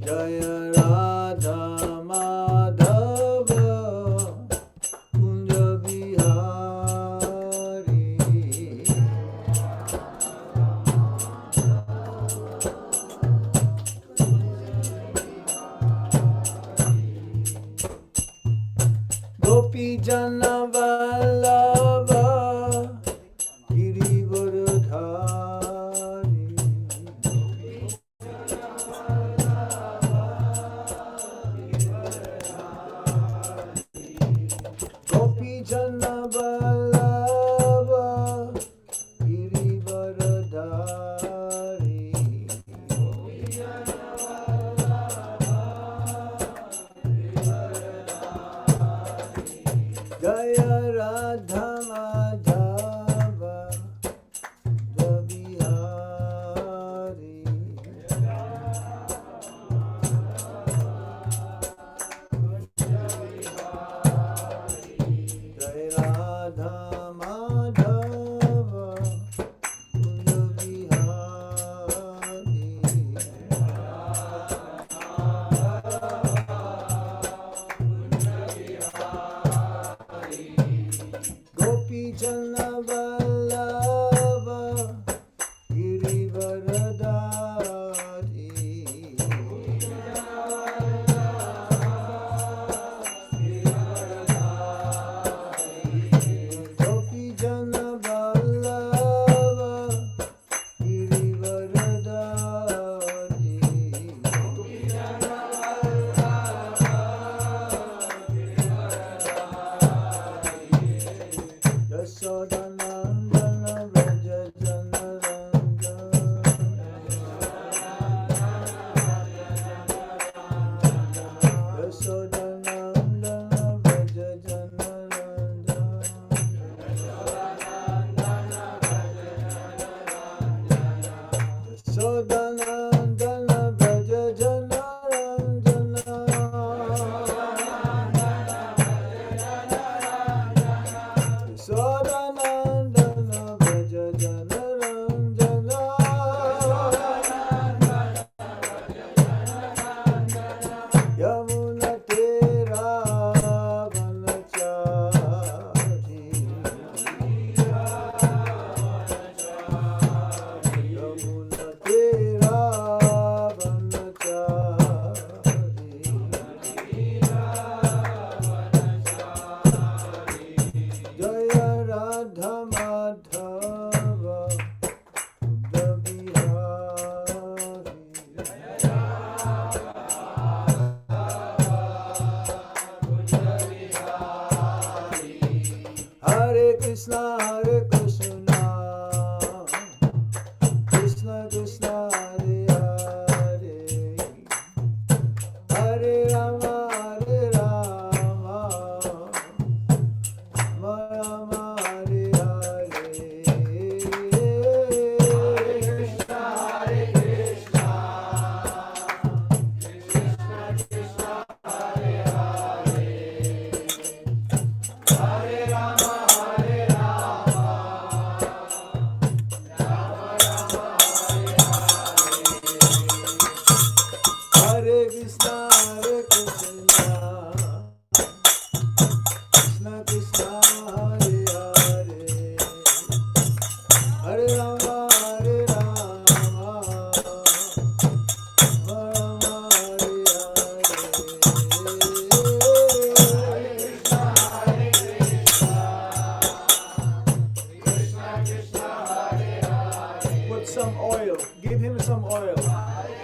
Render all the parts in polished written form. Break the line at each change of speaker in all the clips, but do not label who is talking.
Jaya Radha Madhava Kunja Bihari. Gopi Jana Vallabha Girivaradhari. Gopi Jana Vallabha Girivaradhari. Jaya Radha Madhava Bihari. Jaya Radha Madhava Bihari. Gopi Jana Vallabha Girivaradhari. Gopi Jana Vallabha Girivaradhari. Yashodanandana Vraja Janarandana. Yashodanandana Vraja Janarandana. Yashodanandana Vraja Janarandana. Yashodanandana Vraja Janarandana. Yamuna Tera Vanachari. Yamuna Tera Vanachari. Jaya Radha Madhava Bihari. Hare Krishna Krishna Krishna Hare Hare, Hare Rama Rama Rama Hare Hare. Hare Krishna Krishna Krishna Hare Hare, Hare Rama Rama Hare Hare. Put some oil. Give him some oil.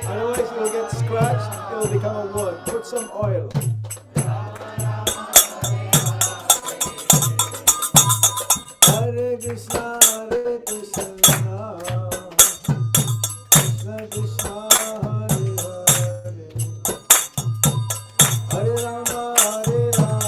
Otherwise it will get scratched. It will become a wood. Put some oil. Hare Krishna Krishna Krishna Hare Hare, Hare Rama Rama Hare Hare.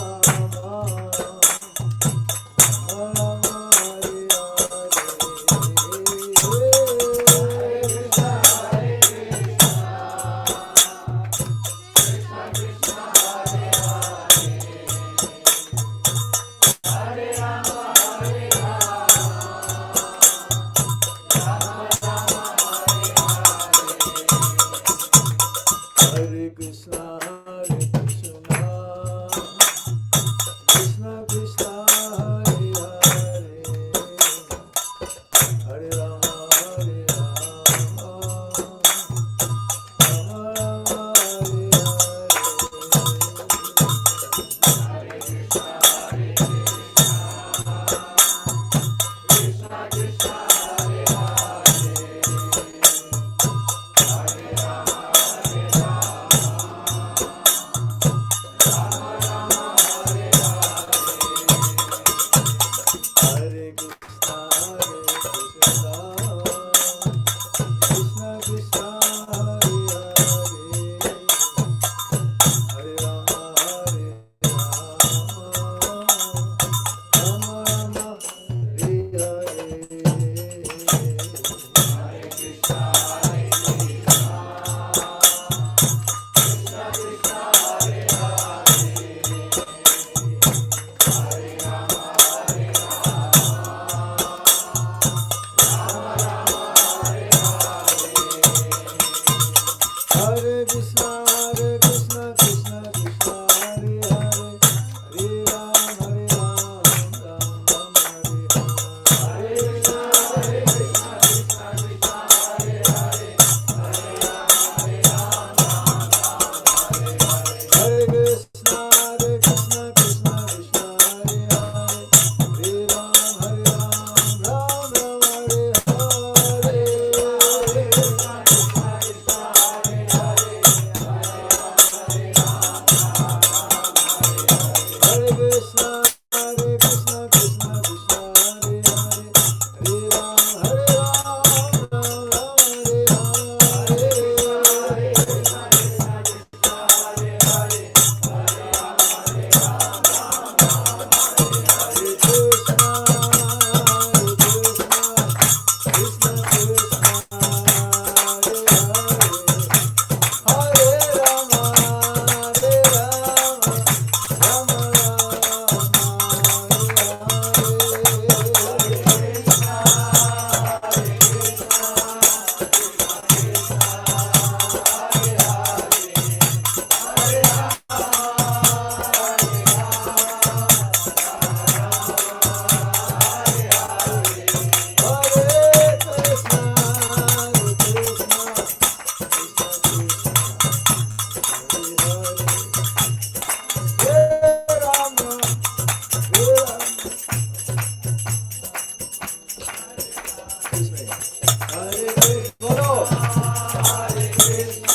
Hare Krishna. Bolo. Hare Krishna.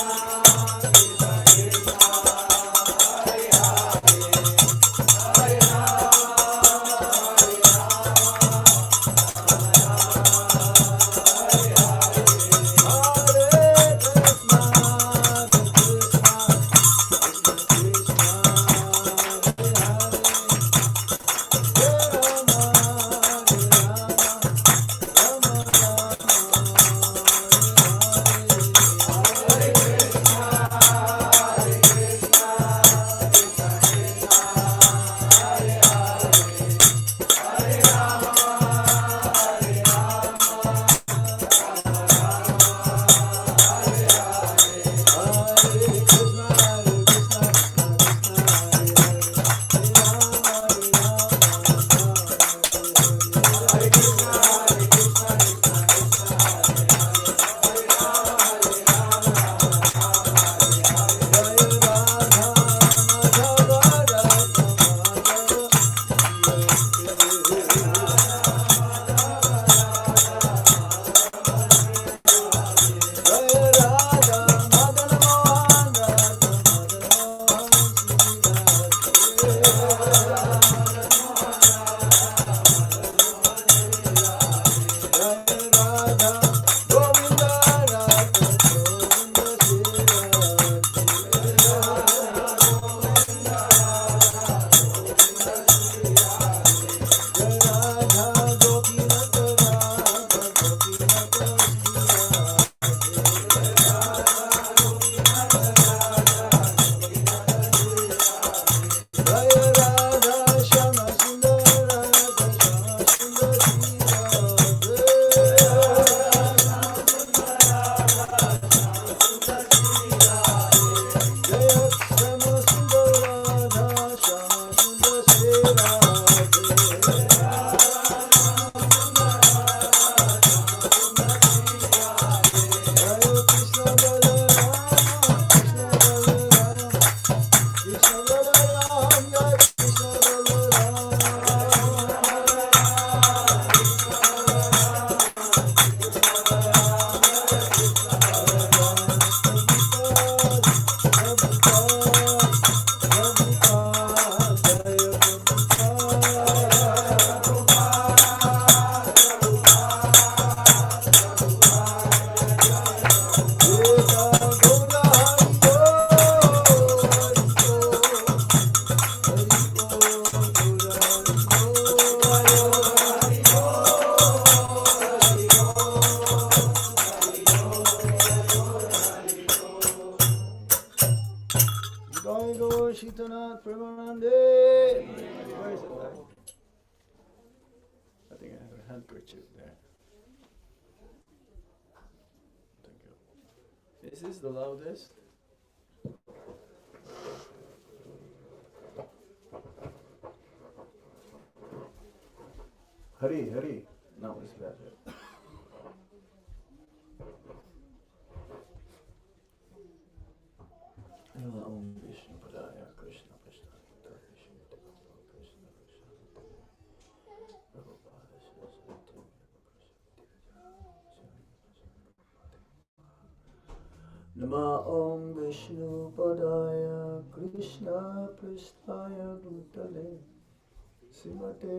Shitanath Premanande. Where is it? I think I have a handkerchief there. Thank you. Is this the loudest? Hurry, hurry. Now it's better. Om Vishnu Padaya Krishna Krishna Vishnu Krishna Nama Om Vishnu Padaya Krishna Prasthaya Bhutale Srimate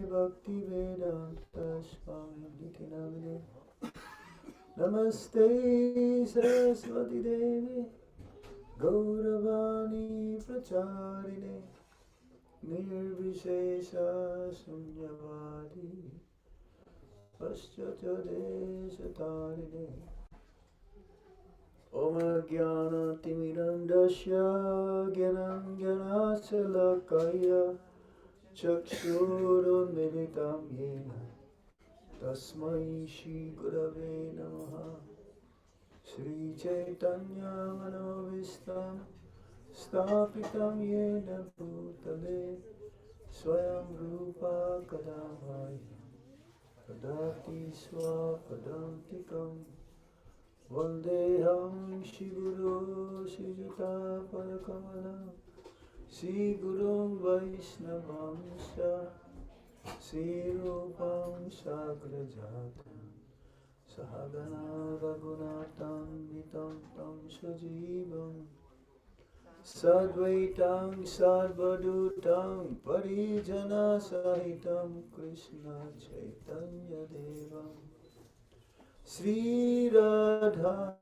Bhakti Vedanta Swami Nitinamine Namaste Saraswati Devi Gauravani Pracharine Nirvishesha Sunyavadi Paschatadesha Tarine Om Jnana Timirandasya Gyanam Gyanasalakaya Chakshuru Militam Yena Tasmai Shri Gurave Namaha Shri Chaitanya Manovistam Stapitam Yena Bhutale Swayam Rupa Kadamaya Kadati Swapadantikam Vandeham Shri Guru Shri Juta Padakamalam Shri Guru Vaishnavamsha Shri Rupam Sagrajatam Sahagana Raghunathan Vitam Tam Sajivam Sadvaitam Sarvadutam Parijana Sahitam Krishna Chaitanya Devam Sri Radha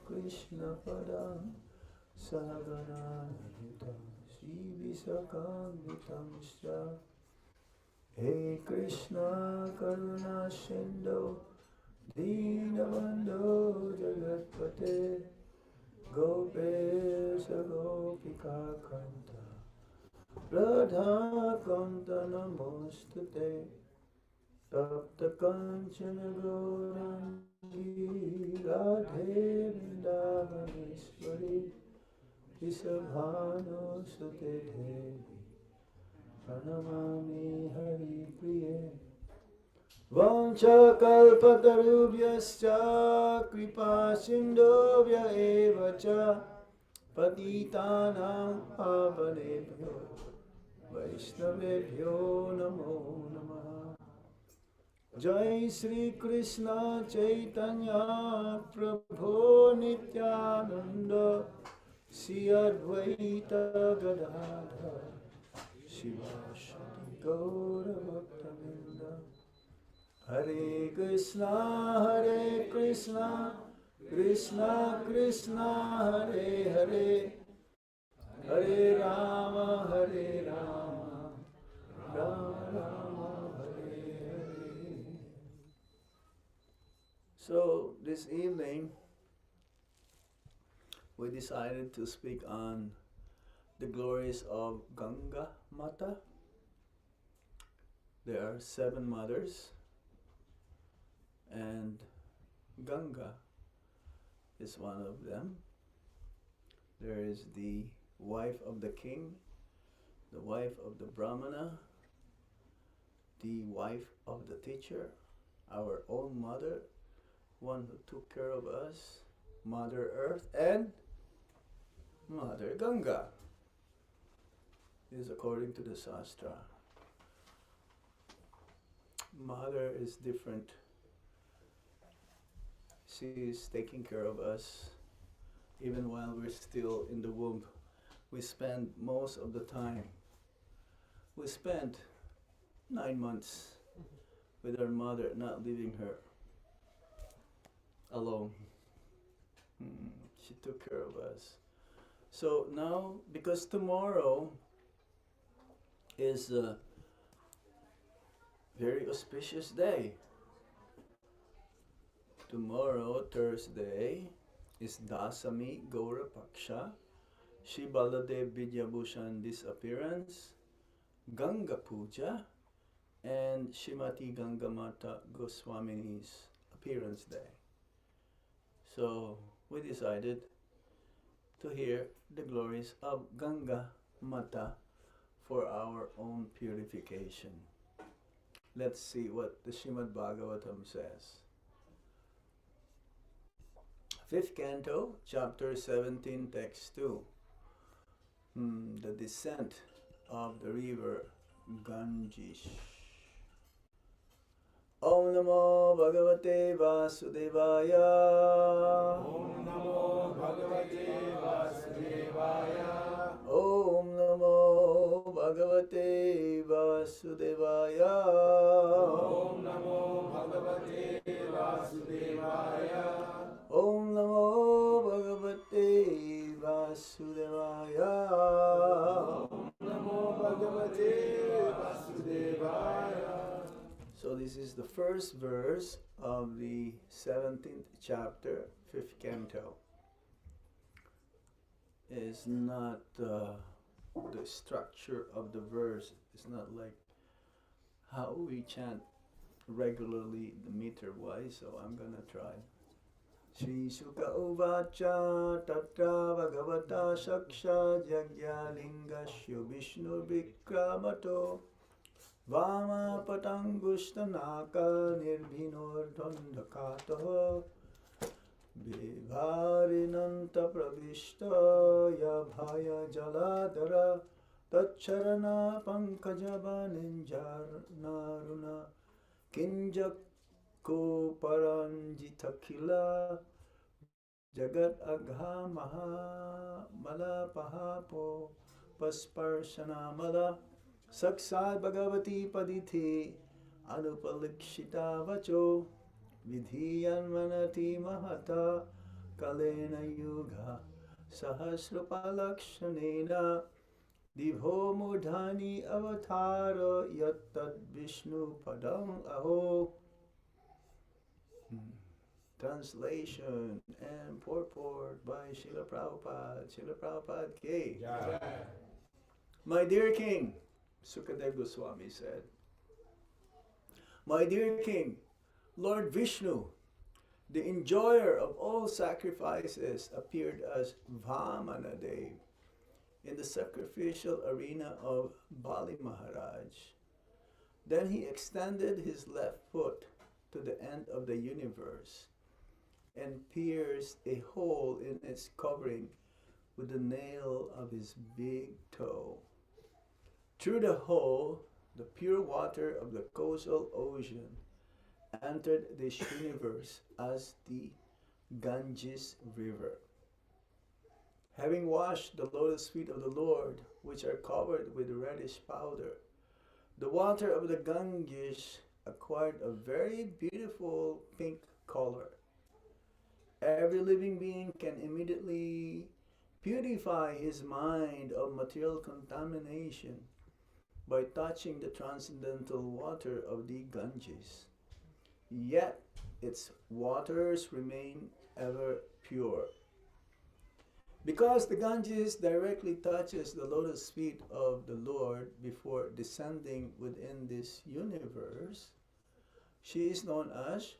Krishna Padam Sahagana Vitam Sri Visakam Vitam Sra Hey Krishna Karuna Sindhu Dinabandhu Jagatpate Gopesha Gopika Kanta Radha Kanta Namostute Tapta Kanchana Gaurangi Radhe Vrindavaneshwari Vrisabhanu Sute Devi Pranamami Hari Priye Vancha kalpatarubhyascha kripa sindhuvya eva cha patitanam pavanebhyo vaishnavebhyo namo namaha Jai Shri Krishna Chaitanya Prabhu Nityananda Sri Advaita Gadadhar Shivashati Gaura Bhaktavinda Hare Krishna, Krishna Krishna, Hare Hare, Hare Rama, Rama Rama, Hare Hare. So this evening, we decided to speak on the glories of Ganga Mata. There are 7 mothers. And Ganga is one of them. There is the wife of the king, the wife of the Brahmana, the wife of the teacher, our own mother, one who took care of us, Mother Earth, and Mother Ganga. This is according to the Shastra. Mother is different. She is taking care of us even while we're still in the womb. We spend most of the time. We spent 9 months with our mother, not leaving her alone. She took care of us. So now, because tomorrow is a very auspicious day. Tomorrow, Thursday, is Dasami Gaura Paksha, Shri Baladev Vidyabhushan disappearance, Ganga Puja, and Shrimati Ganga Mata Goswamini's appearance day. So we decided to hear the glories of Ganga Mata for our own purification. Let's see what the Srimad Bhagavatam says. 5th Canto, Chapter 17, Text 2. The descent of the river Ganges. Om Namo Bhagavate Vasudevaya.
Om Namo Bhagavate Vasudevaya.
Om Namo Bhagavate Vasudevaya.
Om Namo Bhagavate Vasudevaya.
Om Namo Bhagavate Vasudevaya.
Om Namo Bhagavate Vasudevaya.
So this is the first verse of the 17th chapter, 5th canto. Is not the structure of the verse. It's not like how we chant regularly, the meter wise. So I'm gonna try. Shri Sukha Uvacha Tatra Bhagavata Saksha Jagya Lingashya Vishnu Vikramato Vama Patangushtanaka Nirbhinor Dhandakato Vivarinanta Pravishta Yabhaya Jaladara Tacharana Pankajaba Ninjar Naruna Kinjak Ko paranjitakila jagat agha maha mala pahapo pasparshana mala saksad bhagavati padithe anupalikshita vacho vidhiyan manati mahata kalena yuga sahasrapalakshanena divho mudhani avatara yattad vishnu padam aho. Translation and purport by Srila Prabhupada. Srila Prabhupada K.
Jai.
My dear King, Sukadeva Goswami said, My dear King, Lord Vishnu, the enjoyer of all sacrifices, appeared as Vamanadev in the sacrificial arena of Bali Maharaj. Then he extended his left foot to the end of the universe and pierced a hole in its covering with the nail of his big toe. Through the hole, the pure water of the coastal ocean entered this universe as the Ganges River. Having washed the lotus feet of the Lord, which are covered with reddish powder, the water of the Ganges acquired a very beautiful pink color. Every living being can immediately purify his mind of material contamination by touching the transcendental water of the Ganges. Yet its waters remain ever pure. Because the Ganges directly touches the lotus feet of the Lord before descending within this universe, she is known as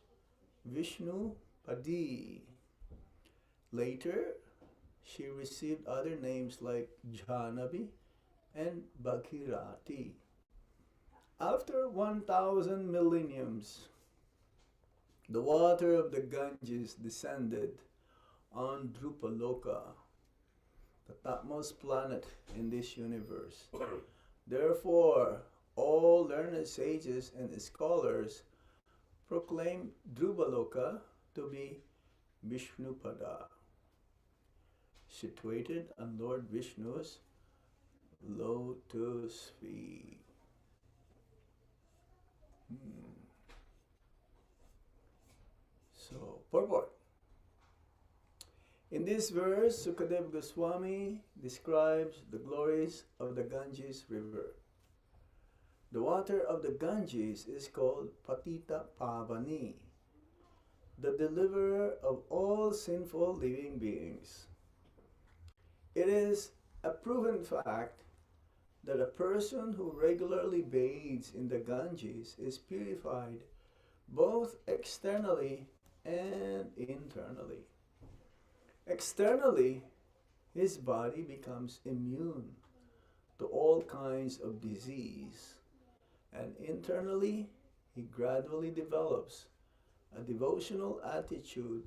Vishnu Padi. Later, she received other names like Jhanavi and Bhagirati. After 1,000 millenniums, the water of the Ganges descended on Drupaloka, the topmost planet in this universe. Therefore, all learned sages and scholars proclaim Drupaloka to be Vishnupada, situated on Lord Vishnu's lotus feet. So, purport. In this verse, Sukadeva Goswami describes the glories of the Ganges River. The water of the Ganges is called Patita Pavani, the deliverer of all sinful living beings. It is a proven fact that a person who regularly bathes in the Ganges is purified both externally and internally. Externally, his body becomes immune to all kinds of disease, and internally, he gradually develops a devotional attitude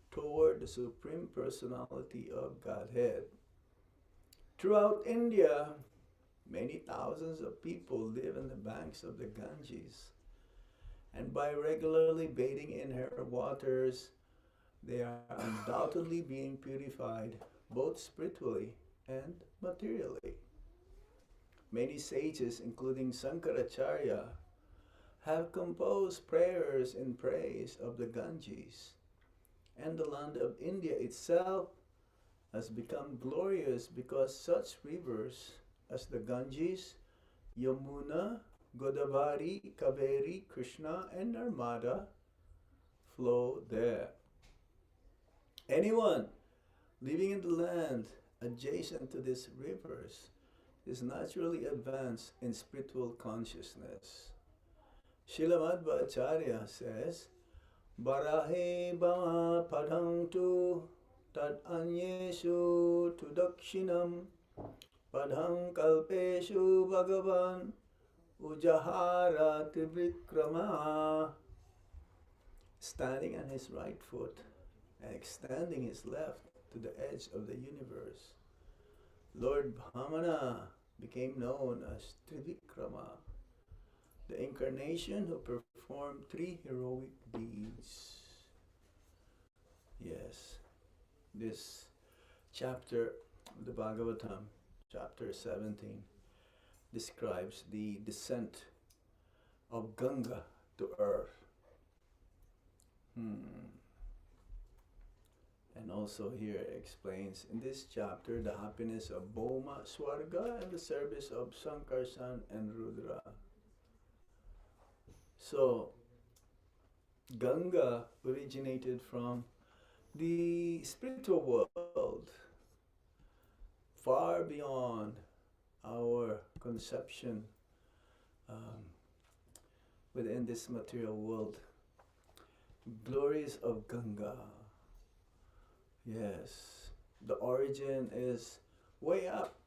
toward the Supreme Personality of Godhead. Throughout India, many thousands of people live on the banks of the Ganges, and by regularly bathing in her waters, they are undoubtedly being purified both spiritually and materially. Many sages, including Sankaracharya, have composed prayers in praise of the Ganges, and the land of India itself has become glorious because such rivers as the Ganges, Yamuna, Godavari, Kaveri, Krishna, and Narmada flow there. Anyone living in the land adjacent to these rivers is naturally advanced in spiritual consciousness. Srila Madhvacharya says, Barahe Bama Padhang Tad Anyeshu Tudakshinam Padhang Kalpeshu Bhagavan Ujahara Trivikrama. Standing on his right foot and extending his left to the edge of the universe, Lord Bhamana became known as Trivikrama, the incarnation who performed 3 heroic deeds. Yes, this chapter of the Bhagavatam, chapter 17, describes the descent of Ganga to earth. And also here explains in this chapter the happiness of Bhoma Swarga and the service of Sankarsan and Rudra. So Ganga originated from the spiritual world, far beyond our conception within this material world. Glories of Ganga. Yes, the origin is way up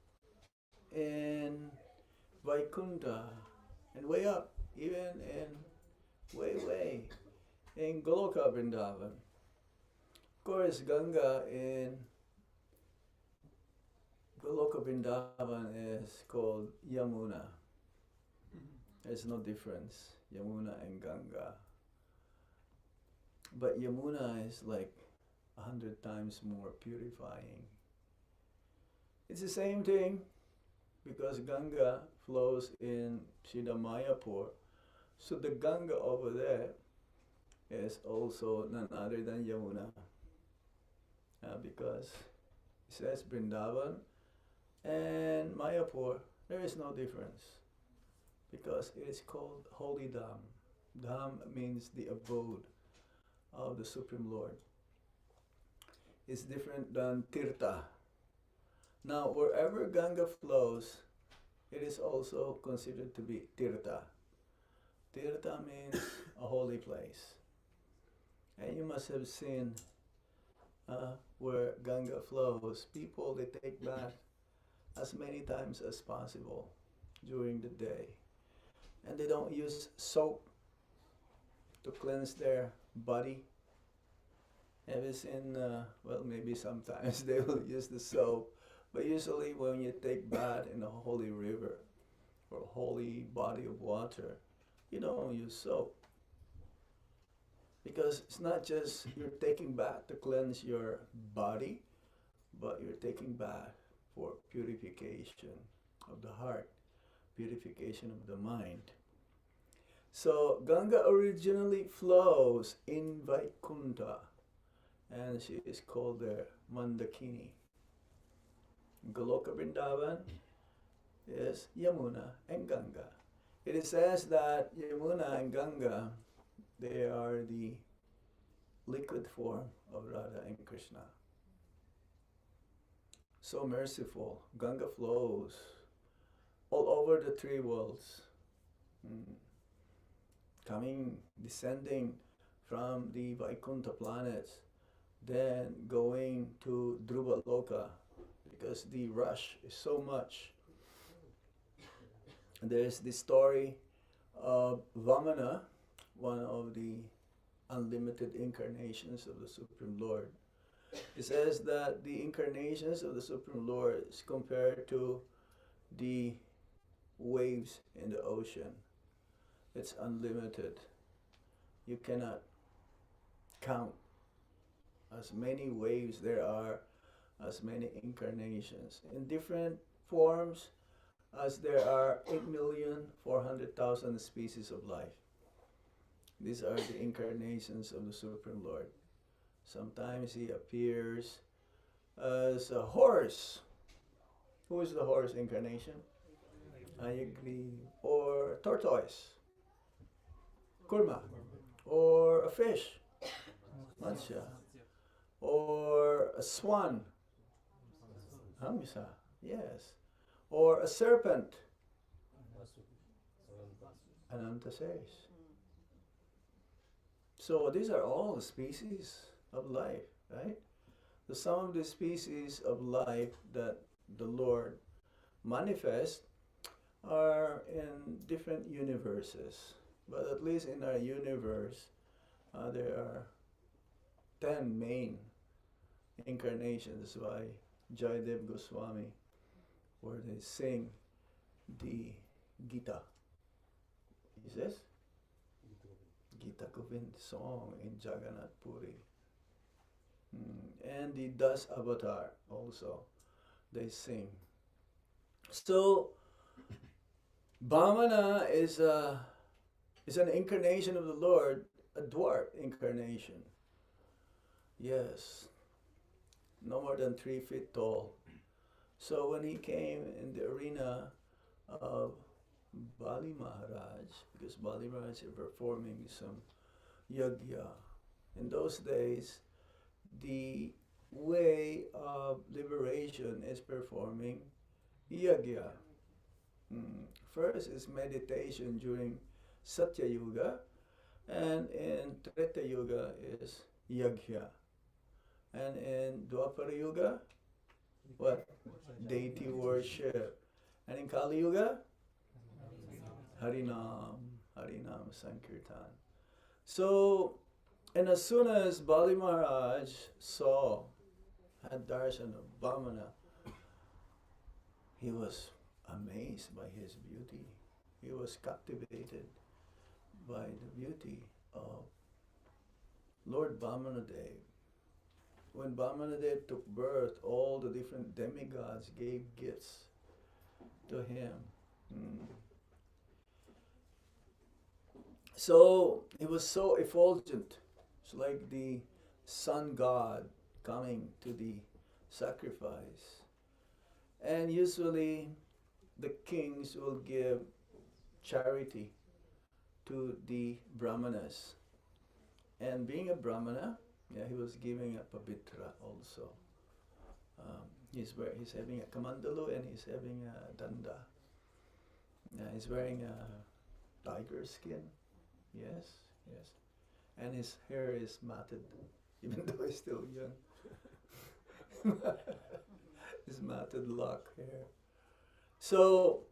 in Vaikuntha, and way up, even in way in Goloka Vrindavan. Of course, Ganga in Goloka Vrindavan is called Yamuna. There's no difference, Yamuna and Ganga. But Yamuna is like 100 times more purifying. It's the same thing because Ganga flows in Siddha Mayapur. So the Ganga over there is also none other than Yamuna. Because it says Vrindavan and Mayapur, there is no difference. Because it is called Holy Dham. Dham means the abode of the Supreme Lord. It's different than Tirtha. Now, wherever Ganga flows, it is also considered to be Tirtha. Tirtha means a holy place. And you must have seen where Ganga flows, people, they take bath as many times as possible during the day. And they don't use soap to cleanse their body. Have you seen, well, maybe sometimes they will use the soap, but usually when you take bath in a holy river or a holy body of water, you don't use soap. Because it's not just you're taking bath to cleanse your body, but you're taking bath for purification of the heart, purification of the mind. So Ganga originally flows in Vaikuntha, and she is called there Mandakini. Goloka Vrindavan is Yamuna and Ganga. It is says that Yamuna and Ganga, they are the liquid form of Radha and Krishna. So merciful. Ganga flows all over the 3 worlds. Descending from the Vaikuntha planets, then going to Dhruva Loka, because the rush is so much. There's the story of Vamana, one of the unlimited incarnations of the Supreme Lord. It says that the incarnations of the Supreme Lord is compared to the waves in the ocean. It's unlimited. You cannot count as many waves there are, as many incarnations in different forms, as there are 8,400,000 species of life. These are the incarnations of the Supreme Lord. Sometimes he appears as a horse. Who is the horse incarnation? I agree. Or tortoise, kurma, or a fish, matsya, or a swan, hamsa, yes, or a serpent, ananta says. So these are all the species of life, right? So some of the species of life that the Lord manifests are in different universes. But at least in our universe, there are 10 main incarnations. That's why Jayadev Goswami, where they sing the Gita, He says, Gita Govind song in Jagannath Puri. And the Das Avatar also, they sing. So, Vamana is an incarnation of the Lord, a dwarf incarnation. Yes, no more than 3 feet tall. So when he came in the arena of Bali Maharaj, because Bali Maharaj is performing some yajna, in those days, the way of liberation is performing yajna. First is meditation during Satya Yuga, and in Treta Yuga is yajna. And in Dwapara Yuga, what? Deity worship. And in Kali Yuga, Harinam Sankirtan. So, and as soon as Bali Maharaj had darshan of Vamana, he was amazed by his beauty. He was captivated by the beauty of Lord Vamanadev. When Vamanadev took birth, all the different demigods gave gifts to him. So he was so effulgent. It's like the sun god coming to the sacrifice. And usually the kings will give charity to the brahmanas. And being a brahmana, he was giving a pavitra also. He's having a kamandalu and he's having a danda. He's wearing a tiger skin. Yes. And his hair is matted, even though he's still young. His matted lock hair. So,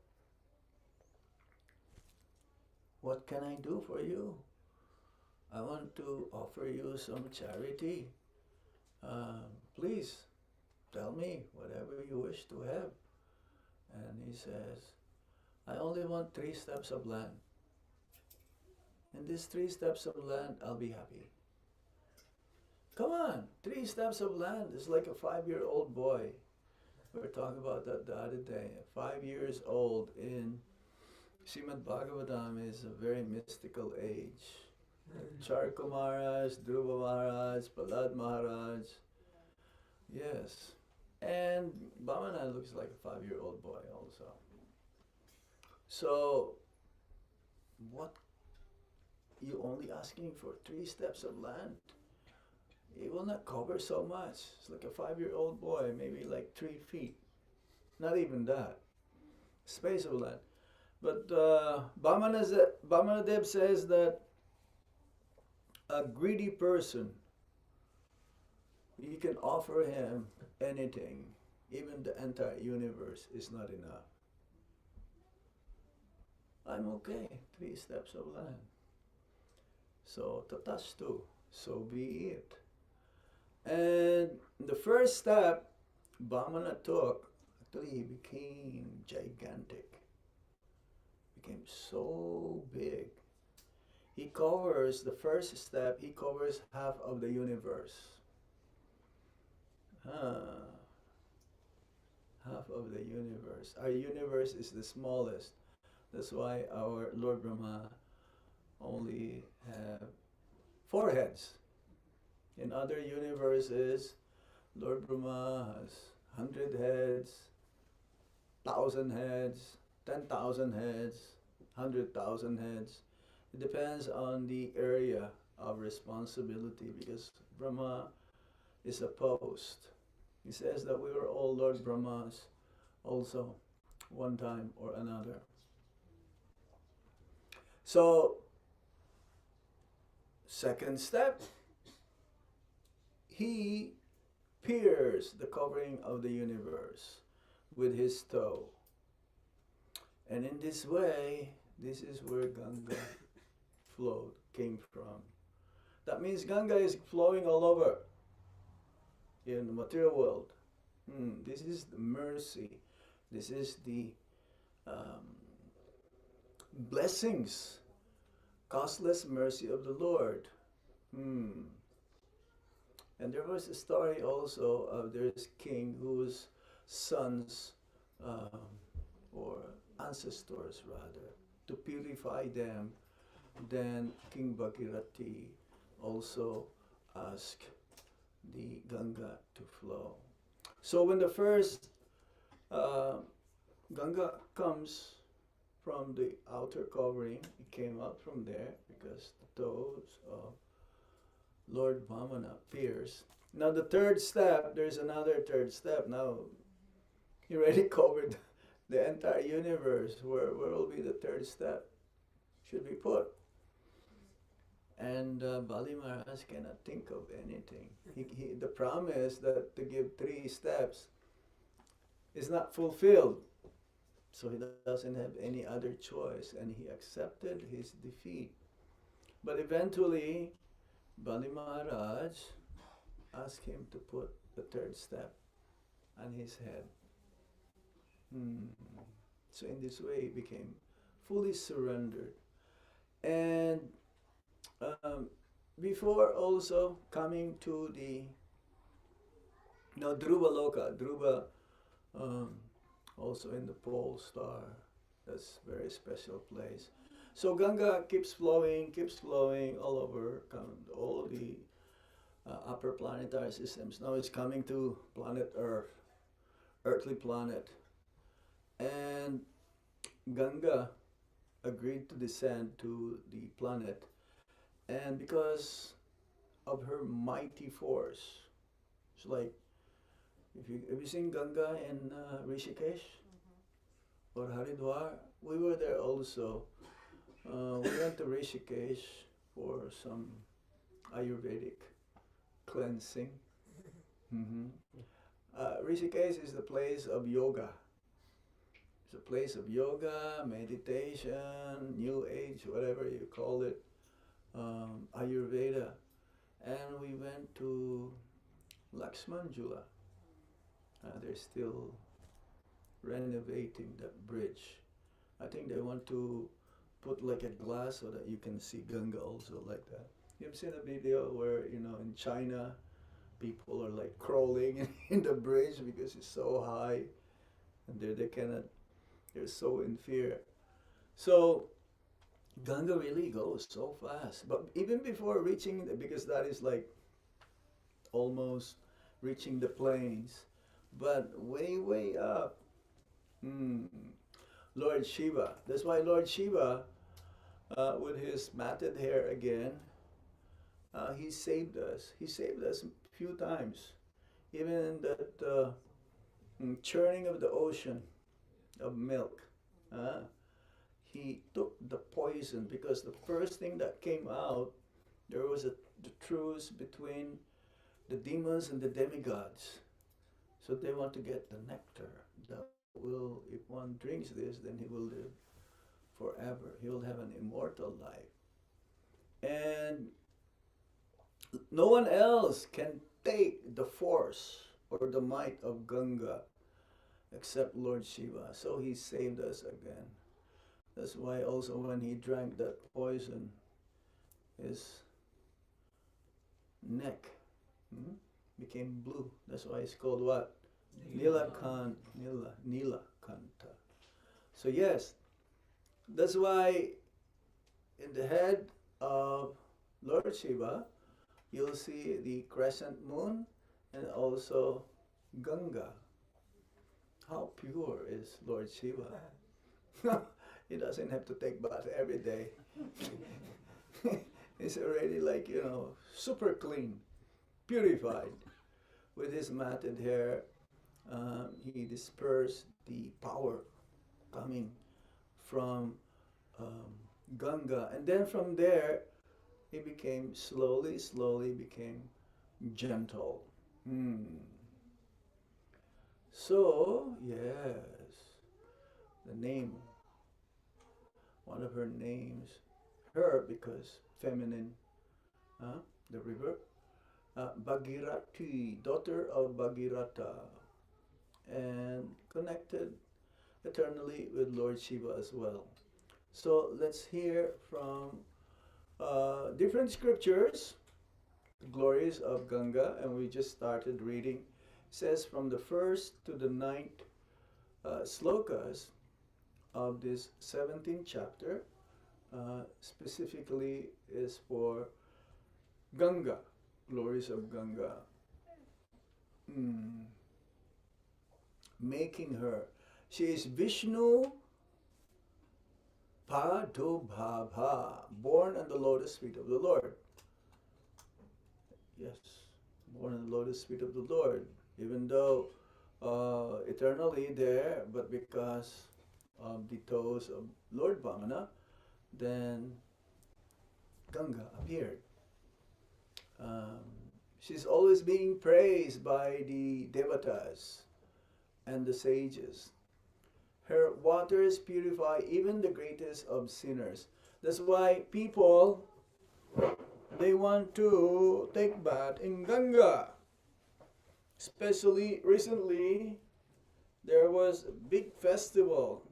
what can I do for you? I want to offer you some charity. Please, tell me whatever you wish to have. And he says, I only want 3 steps of land. In these 3 steps of land, I'll be happy. Come on, 3 steps of land is like a 5-year-old boy. We were talking about that the other day. 5 years old in Srimad Bhagavatam is a very mystical age. Charko Maharaj, Dhruva Maharaj, Prahlad Maharaj. Yes. And Vamana looks like a 5-year-old boy also. So, what? You only asking for 3 steps of land? It will not cover so much. It's like a 5-year-old boy, maybe like 3 feet. Not even that. Space of land. But Vamanadev says that a greedy person, you can offer him anything. Even the entire universe is not enough. I'm okay. 3 steps of land. So, tatastu, so be it. And the first step Vamana took, actually he became gigantic. Became so big. He covers, the first step, he covers half of the universe. Half of the universe. Our universe is the smallest. That's why our Lord Brahma only have 4 heads. In other universes, Lord Brahma has 100 heads, 1,000 heads, 10,000 heads, 100,000 heads. It depends on the area of responsibility, because Brahma is a post. He says that we were all Lord Brahmas also, one time or another. So, second step, he pierced the covering of the universe with his toe. And in this way, this is where Ganga came from. That means Ganga is flowing all over in the material world. This is the mercy. This is the blessings costless mercy of the Lord. Hmm. And there was a story also of this king whose sons, um, or ancestors rather, to purify them, then King Bhagirathi also asked the Ganga to flow. So when the first uh, Ganga comes from the outer covering, it came out from there because the toes of Lord Vamana appears. Now the third step, there's another third step. Now he already covered the entire universe. Where will be the third step? Should be put. And Bali Maharaj cannot think of anything. The promise that to give 3 steps is not fulfilled. So he doesn't have any other choice, and he accepted his defeat. But eventually, Bali Maharaj asked him to put the 3rd step on his head. So in this way, he became fully surrendered. And before also coming to the Dhruva Loka, Dhruva also in the pole star, that's a very special place. So Ganga keeps flowing all over all the upper planetary systems. Now it's coming to planet Earth, earthly planet. And Ganga agreed to descend to the planet, and because of her mighty force, it's like, have you seen Ganga in Rishikesh or Haridwar? We were there also. We went to Rishikesh for some Ayurvedic cleansing. Rishikesh is the place of yoga. It's a place of yoga, meditation, New Age, whatever you call it, Ayurveda. And we went to Lakshmanjula. They're still renovating that bridge. I think they want to put like a glass so that you can see Ganga also like that. You've seen a video where, in China, people are like crawling in the bridge because it's so high, and they're so in fear. So Ganga really goes so fast. But even before reaching, because that is like almost reaching the plains, but way up, Lord Shiva. That's why Lord Shiva, with his matted hair again, he saved us. He saved us a few times. Even in that churning of the ocean of milk, he took the poison, because the first thing that came out, there was the truce between the demons and the demigods. So they want to get the nectar that will, if one drinks this, then he will live forever. He will have an immortal life. And no one else can take the force or the might of Ganga except Lord Shiva. So he saved us again. That's why also when he drank that poison, his neck became blue. That's why it's called what? Nilakanta. So yes, that's why in the head of Lord Shiva, you'll see the crescent moon and also Ganga. How pure is Lord Shiva? He doesn't have to take bath every day. He's already like, super clean, purified. With his matted hair, he dispersed the power coming from Ganga. And then from there, he became slowly became gentle. So, yes, the name, one of her names, her because feminine, the river, Bhagirathi, daughter of Bhagirata, and connected eternally with Lord Shiva as well. So let's hear from different scriptures, the glories of Ganga, and we just started reading. It says from the first to the ninth slokas of this 17th chapter, specifically is for Ganga, glories of Ganga. Making her. She is Vishnu Padubhava, born on the lotus feet of the Lord. Yes, born on the lotus feet of the Lord. Even though eternally there, but because of the toes of Lord Vamana, then Ganga appeared. She's always being praised by the devatas and the sages. Her waters purify even the greatest of sinners. That's why people, they want to take bath in Ganga. Especially recently, there was a big festival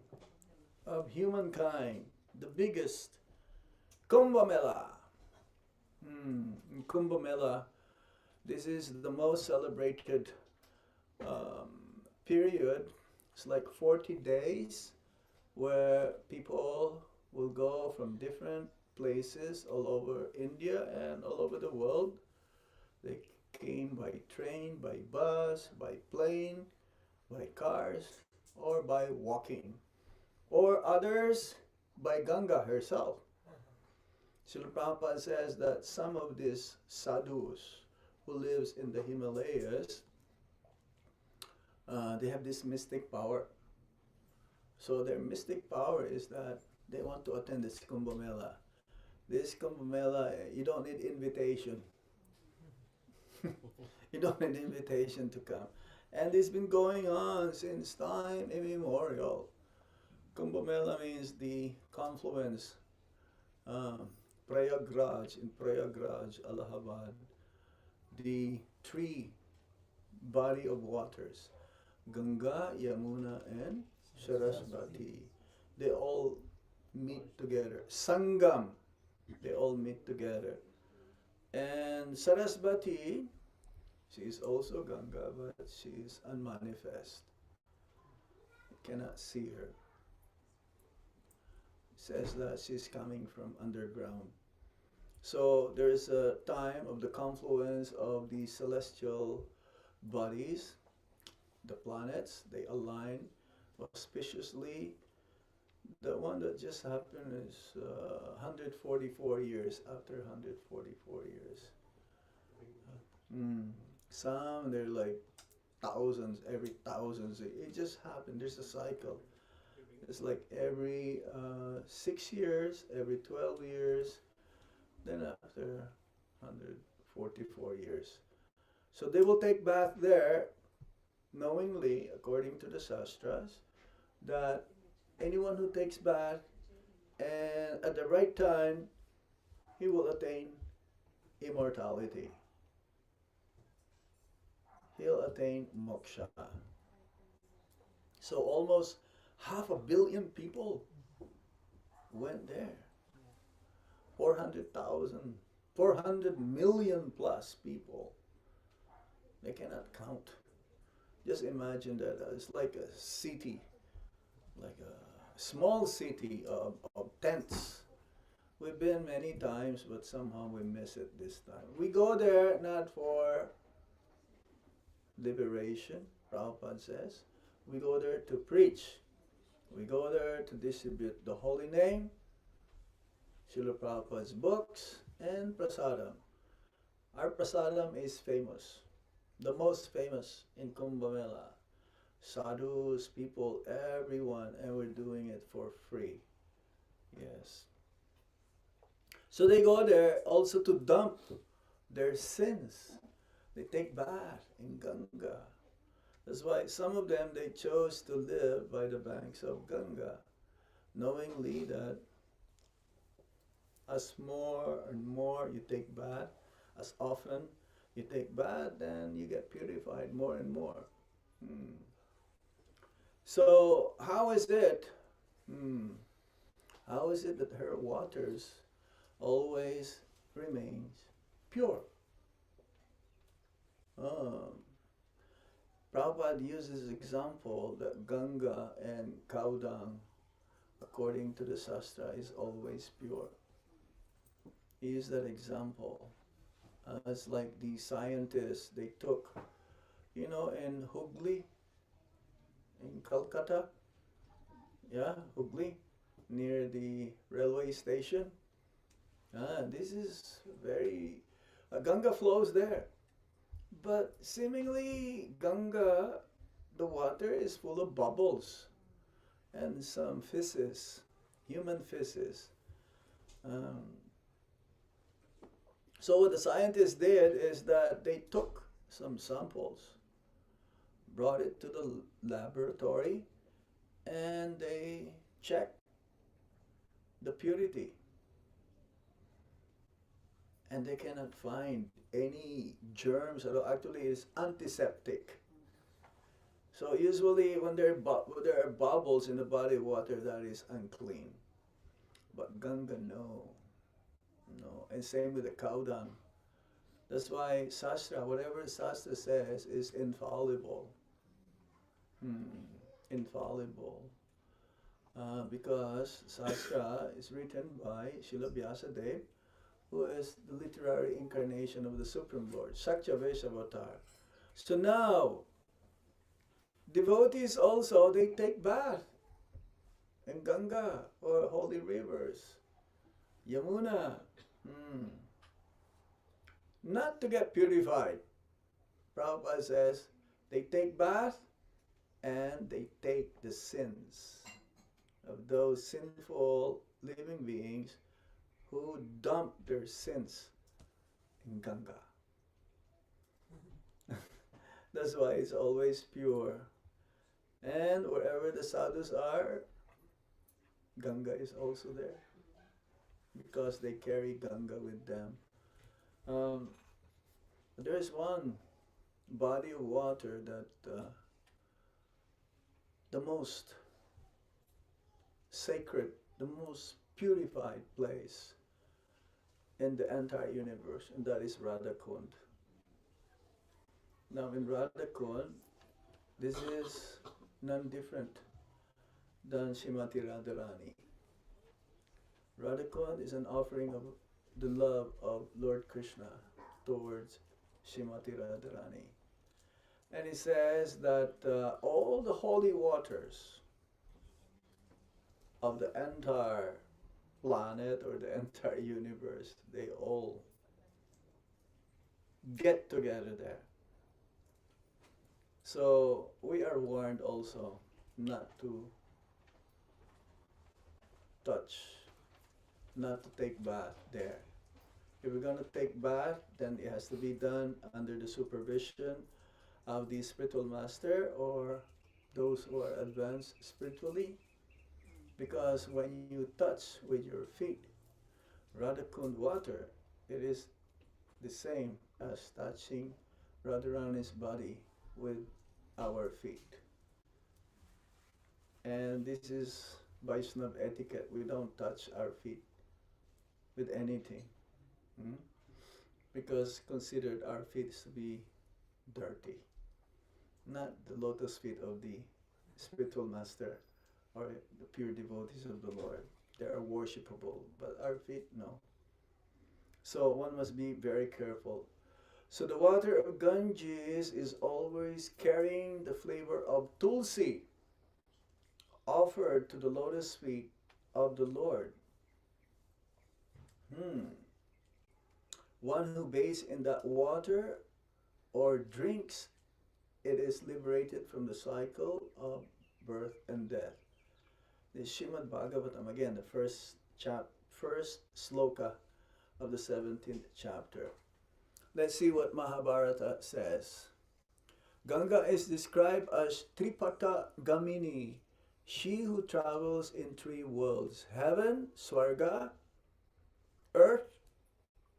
of humankind, the biggest, Kumbh Mela. Kumbh Mela, this is the most celebrated period. It's like 40 days where people will go from different places all over India and all over the world. They came by train, by bus, by plane, by cars, or by walking. Or others by Ganga herself. Srila Prabhupada says that some of these sadhus who lives in the Himalayas, they have this mystic power. So their mystic power is that they want to attend this Kumbh Mela. This Kumbh Mela, you don't need invitation. You don't need invitation to come. And it's been going on since time immemorial. Kumbh Mela means the confluence. Prayagraj, in Prayagraj, Allahabad, the three body of waters, Ganga, Yamuna, and Sarasvati. They all meet together. Sangam, they all meet together. And Sarasvati, she is also Ganga, but she is unmanifest. You cannot see her. It says that she's coming from underground. So there is a time of the confluence of the celestial bodies, the planets, they align auspiciously. The one that just happened is 144 years, after 144 years. Some, they're like thousands, every thousands. It just happened, there's a cycle. It's like every 6 years, every 12 years, then after 144 years. So they will take bath there, knowingly, according to the Shastras, that anyone who takes bath and at the right time, he will attain immortality. He'll attain moksha. So almost 500 million people went there. 400,000, 400 million plus people. They cannot count. Just imagine that it's like a city, like a small city of tents. We've been many times, but somehow we miss it this time. We go there not for liberation, Prabhupada says. We go there to preach. We go there to distribute the holy name, Srila Prabhupada's books, and prasadam. Our prasadam is famous, the most famous in Kumbh Mela. Sadhus, people, everyone, and we're doing it for free. Yes. So they go there also to dump their sins. They take bath in Ganga. That's why some of them, they chose to live by the banks of Ganga, knowingly that as more and more you take bath, as often you take bath, then you get purified more and more. So how is it? How is it that her waters always remains pure. Um, Prabhupada uses example that Ganga and cow dung, according to the Shastra, is always pure. He used that example. It's like the scientists, they took, in Hooghly, in Calcutta, Hooghly, near the railway station. This is very, Ganga flows there. But seemingly Ganga, the water is full of bubbles and some feces, human feces. So what the scientists did is that they took some samples, brought it to the laboratory, and they checked the purity. And they cannot find any germs at all. Actually, it's antiseptic. So usually when there are bubbles in the body water, that is unclean. But Ganga, no. And same with the cow dung. That's why Shastra, whatever Shastra says, is infallible. Infallible. Because Shastra is written by Srila Vyasadeva, who is the literary incarnation of the Supreme Lord, Sakyavesha Avatar. So now, devotees also, they take bath in Ganga or holy rivers, Yamuna. Not to get purified. Prabhupada says they take bath and they take the sins of those sinful living beings who dump their sins in Ganga. That's why it's always pure. And wherever the sadhus are, Ganga is also there, because they carry Ganga with them. There is one body of water that the most sacred, the most purified place in the entire universe, and that is Radhakund. Now in Radhakund, this is none different than Srimati Radharani. Radhakund is an offering of the love of Lord Krishna towards Srimati Radharani. And he says that all the holy waters of the entire planet or the entire universe, they all get together there. So we are warned also not to touch, not to take bath there. If we're going to take bath, then it has to be done under the supervision of the spiritual master or those who are advanced spiritually. Because when you touch with your feet Radhakund water, it is the same as touching Radharani's body with our feet. And this is Vaishnava etiquette. We don't touch our feet with anything. Because considered our feet to be dirty. Not the lotus feet of the spiritual master or the pure devotees of the Lord. They are worshipable, but our feet, no. So one must be very careful. So the water of Ganges is always carrying the flavor of tulsi, offered to the lotus feet of the Lord. One who bathes in that water or drinks, it is liberated from the cycle of birth and death. The Srimad Bhagavatam, again, the first sloka of the 17th chapter. Let's see what Mahabharata says. Ganga is described as Tripata Gamini, she who travels in three worlds: heaven, Swarga, earth,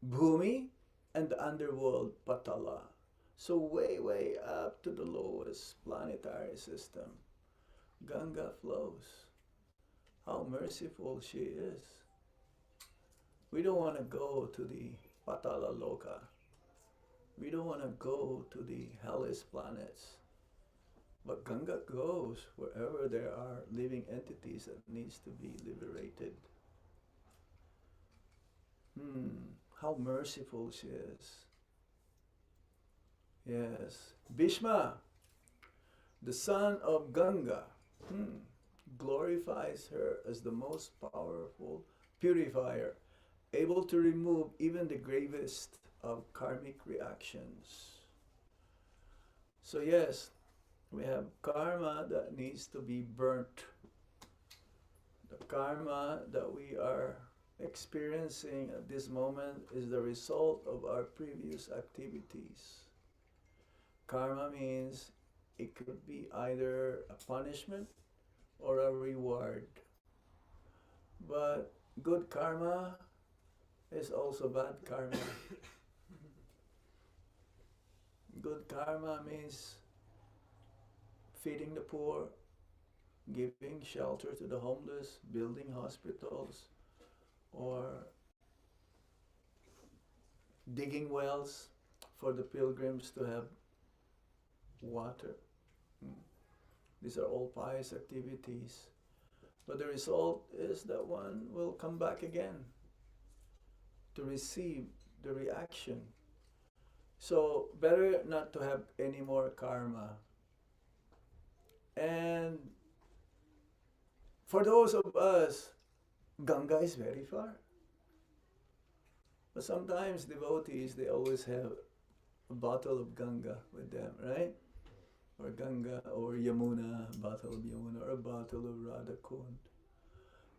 Bhumi, and the underworld, Patala. So way, way up to the lowest planetary system, Ganga flows. How merciful she is. We don't want to go to the Patala Loka. We don't want to go to the hellish planets. But Ganga goes wherever there are living entities that needs to be liberated. How merciful she is. Yes. Bhishma, the son of Ganga, glorifies her as the most powerful purifier, able to remove even the gravest of karmic reactions. So yes, we have karma that needs to be burnt. The karma that we are experiencing at this moment is the result of our previous activities. Karma means it could be either a punishment or a reward. But good karma is also bad karma. Good karma means feeding the poor, giving shelter to the homeless, building hospitals, or digging wells for the pilgrims to have water. These are all pious activities. But the result is that one will come back again to receive the reaction. So better not to have any more karma. And for those of us, Ganga is very far. But sometimes devotees, they always have a bottle of Ganga with them, right? Or Ganga, or Yamuna, a bottle of Yamuna, or a bottle of Radha Kund.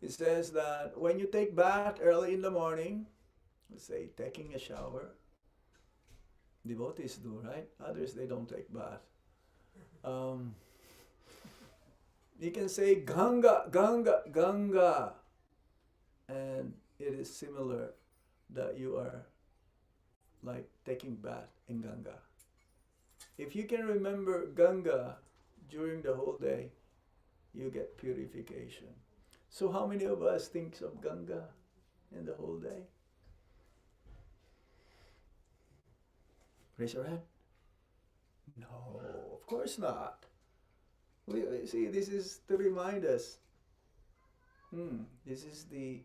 It says that when you take bath early in the morning, let's say taking a shower, devotees do, right? Others, they don't take bath. You can say Ganga, Ganga, Ganga. And it is similar that you are like taking bath in Ganga. If you can remember Ganga during the whole day, you get purification. So how many of us thinks of Ganga in the whole day? Raise your hand. No, of course not. We see, this is to remind us. This is the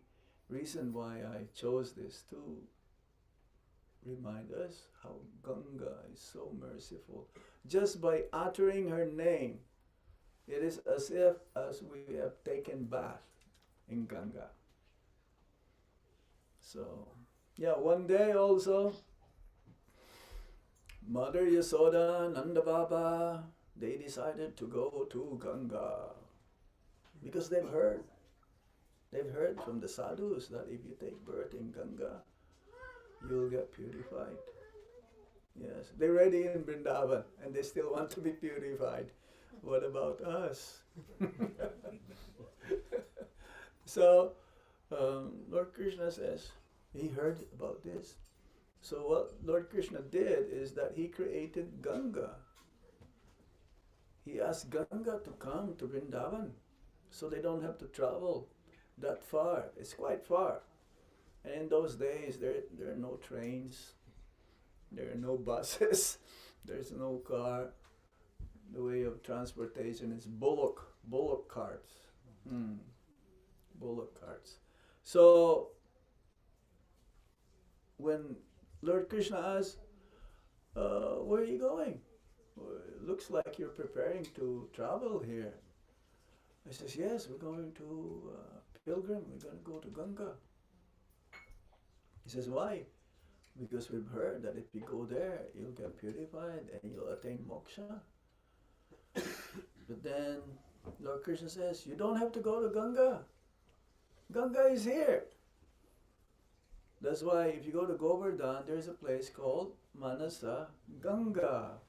reason why I chose this, to remind us how Ganga is so merciful. Just by uttering her name, it is as if as we have taken bath in Ganga. So, yeah, one day also, Mother Yasoda, Nanda Baba, they decided to go to Ganga because they've heard from the sadhus that if you take birth in Ganga, you'll get purified. Yes, they're ready in Vrindavan and they still want to be purified. What about us? So, Lord Krishna says, he heard about this. So what Lord Krishna did is that he created Ganga. He asked Ganga to come to Vrindavan so they don't have to travel that far. It's quite far. And in those days, there are no trains, there are no buses, there's no car. The way of transportation is bullock carts. Bullock carts. So, when Lord Krishna asked, where are you going? Well, it looks like you're preparing to travel here. I says, yes, we're going to pilgrim, we're going to go to Ganga. He says, why? Because we've heard that if you go there, you'll get purified and you'll attain moksha. But then Lord Krishna says, you don't have to go to Ganga. Ganga is here. That's why if you go to Govardhan, there's a place called Manasa Ganga.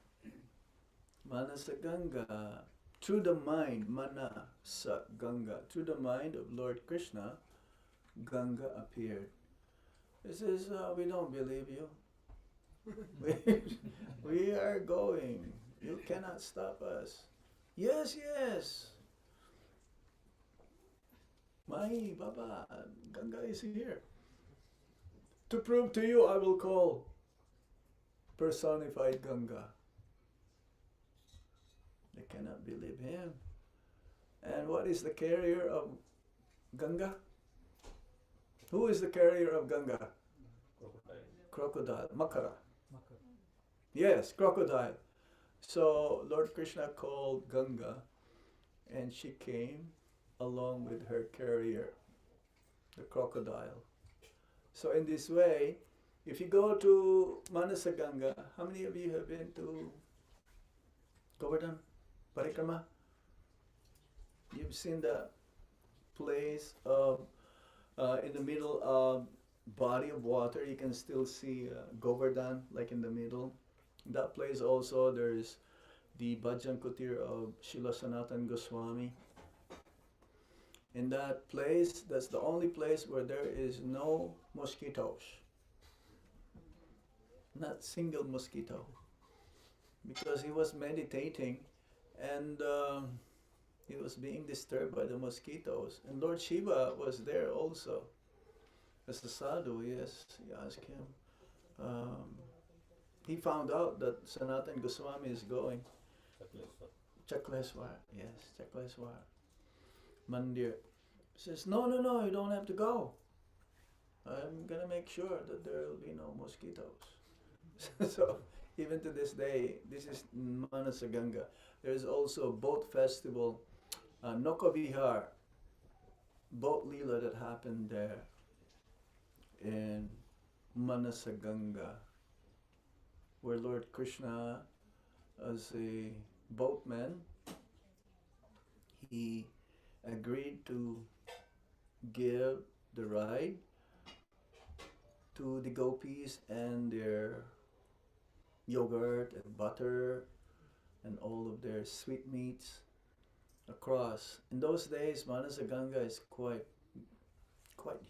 Manasa Ganga. Through the mind, Manasa Ganga. Through the mind of Lord Krishna, Ganga appeared. He says, we don't believe you. We are going. You cannot stop us. Yes, yes. Mai, Baba, Ganga is here. To prove to you, I will call personified Ganga. They cannot believe him. And what is the carrier of Ganga? Who is the carrier of Ganga? Crocodile. Makara. Yes, crocodile. So Lord Krishna called Ganga, and she came along with her carrier, the crocodile. So in this way, if you go to Manasa Ganga, how many of you have been to Govardhan Parikrama? You've seen the place of in the middle of body of water. You can still see Govardhan, like in the middle. That place also, there's the Bhajan Kutir of Srila Sanatan Goswami. In that place, that's the only place where there is no mosquitoes. Not single mosquito. Because he was meditating and he was being disturbed by the mosquitoes. And Lord Shiva was there also. As a sadhu, yes, he asked him. He found out that Sanatan Goswami is going. Chakleswar, yes, Chakleswar. Mandir. He says, no, you don't have to go. I'm going to make sure that there will be no mosquitoes. So, even to this day, this is Manasa Ganga. There is also a boat festival, Nokavihar, boat lila that happened there in Manasa Ganga, where Lord Krishna, as a boatman, he agreed to give the ride to the gopis and their yogurt and butter and all of their sweetmeats across. In those days, Manasa Ganga is quite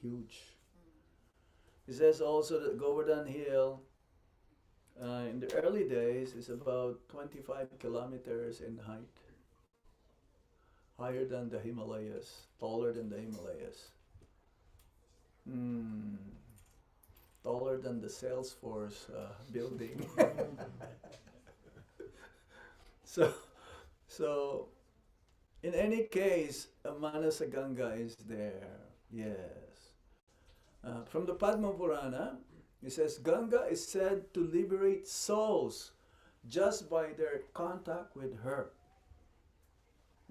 huge. He says also that Govardhan Hill in the early days is about 25 kilometers in height. Higher than the Himalayas, taller than the Himalayas. Taller than the Salesforce building. So, in any case, Manasa Ganga is there. Yes. From the Padma Purana, it says Ganga is said to liberate souls just by their contact with her.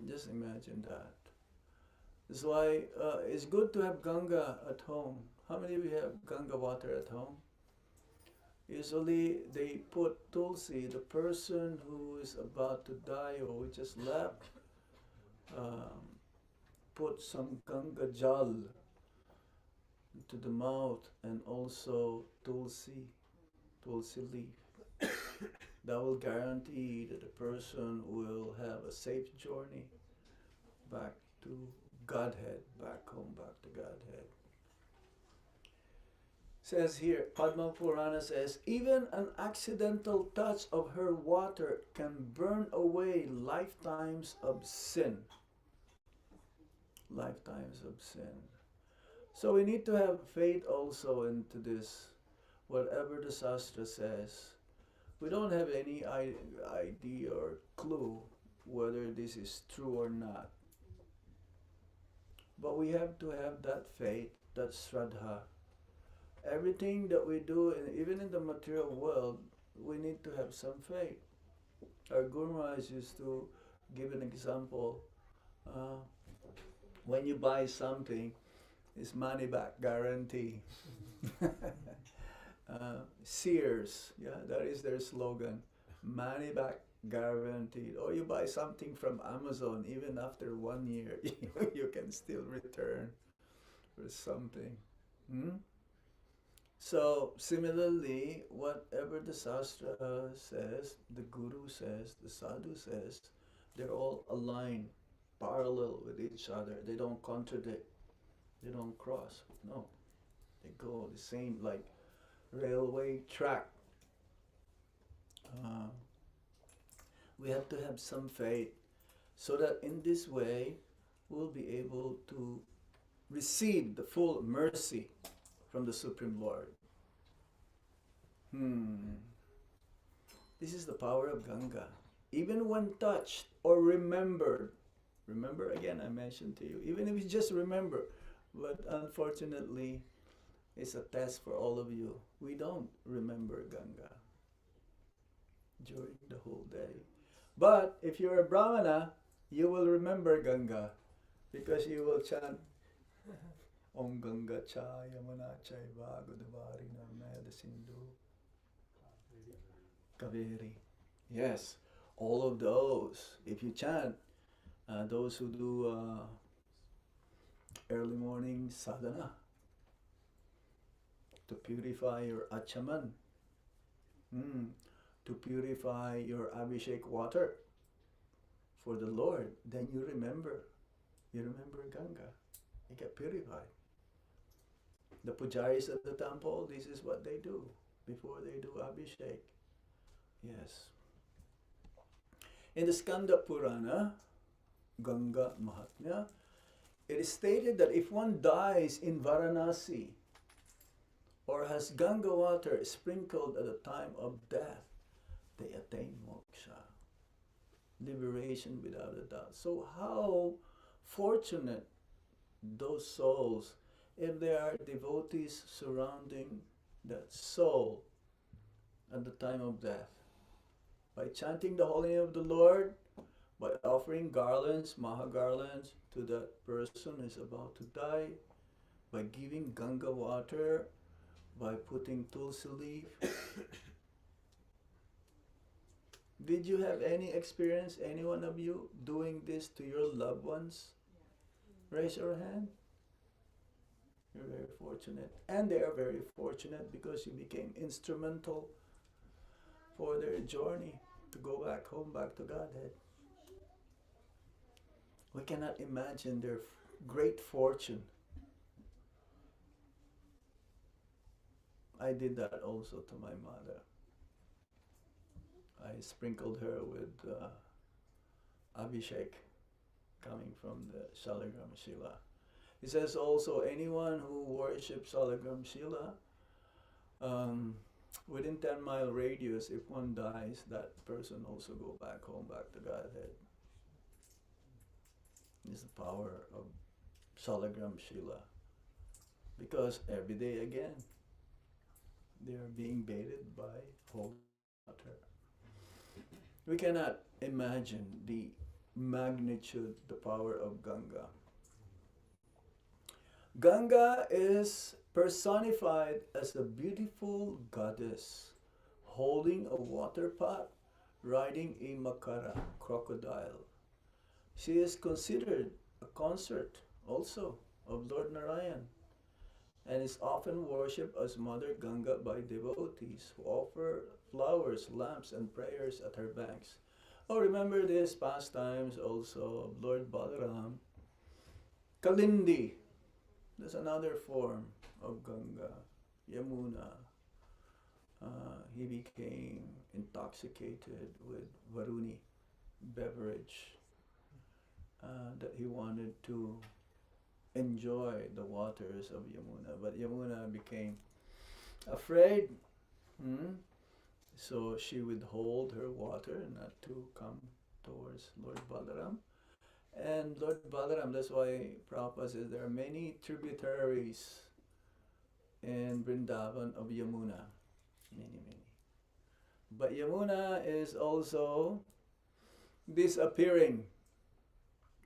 Just imagine that. That's why it's good to have Ganga at home. How many of you have Ganga water at home? Usually they put Tulsi, the person who is about to die or who just left, put some Ganga jal to the mouth and also Tulsi leaf. That will guarantee that the person will have a safe journey back to Godhead, back home, back to Godhead. Says here, Padma Purana says, even an accidental touch of her water can burn away lifetimes of sin. Lifetimes of sin. So we need to have faith also into this. Whatever the Shastra says, we don't have any idea or clue whether this is true or not. But we have to have that faith, that Shraddha. Everything that we do, even in the material world, we need to have some faith. Our Guru Maharaj used to give an example. When you buy something, it's money back guarantee. Sears, that is their slogan. Money back guaranteed. Or you buy something from Amazon, even after 1 year, you can still return for something. So similarly, whatever the Shastra says, the Guru says, the Sadhu says, they're all aligned, parallel with each other. They don't contradict. They don't cross. No. They go the same, like railway track. We have to have some faith so that in this way we'll be able to receive the full mercy from the Supreme Lord. This is the power of Ganga. Even when touched or remembered, remember again, I mentioned to you, even if you just remember, but unfortunately, it's a test for all of you. We don't remember Ganga during the whole day. But if you're a Brahmana, you will remember Ganga because you will chant Om Ganga Cha Yamuna Chaiva Godavari Narmada Sindhu Kaveri. Yes, all of those. If you chant, those who do early morning sadhana to purify your achaman, to purify your abhishek water for the Lord, then you remember Ganga. You get purified. The pujaris at the temple, this is what they do before they do abhishek. Yes. In the Skanda Purana, Ganga Mahatmya, it is stated that if one dies in Varanasi or has Ganga water sprinkled at the time of death, they attain moksha, liberation without a doubt. So how fortunate those souls if there are devotees surrounding that soul at the time of death. By chanting the holy name of the Lord, by offering garlands, maha garlands to that person who is about to die, by giving Ganga water, by putting tulsi leaf. Did you have any experience, any one of you, doing this to your loved ones? Raise your hand. You're very fortunate. And they are very fortunate because you became instrumental for their journey to go back home, back to Godhead. We cannot imagine their great fortune. I did that also to my mother. I sprinkled her with Abhishek coming from the Shalagram Shila. He says also anyone who worships Shalagram Shila, within 10-mile radius, if one dies, that person also go back home, back to Godhead. It's the power of Shalagram Shila. Because every day again, they are being bathed by holy water. We cannot imagine the magnitude, the power of Ganga. Ganga is personified as a beautiful goddess holding a water pot, riding a makara, crocodile. She is considered a consort also of Lord Narayan and is often worshipped as Mother Ganga by devotees who offer flowers, lamps, and prayers at her banks. Oh, remember this pastimes also of Lord Balaram. Kalindi, that's another form of Ganga. Yamuna, he became intoxicated with Varuni beverage that he wanted to enjoy the waters of Yamuna, but Yamuna became afraid, so she withhold her water not to come towards Lord Balaram. And Lord Balaram, that's why Prabhupada says there are many tributaries in Vrindavan of Yamuna, many. But Yamuna is also disappearing.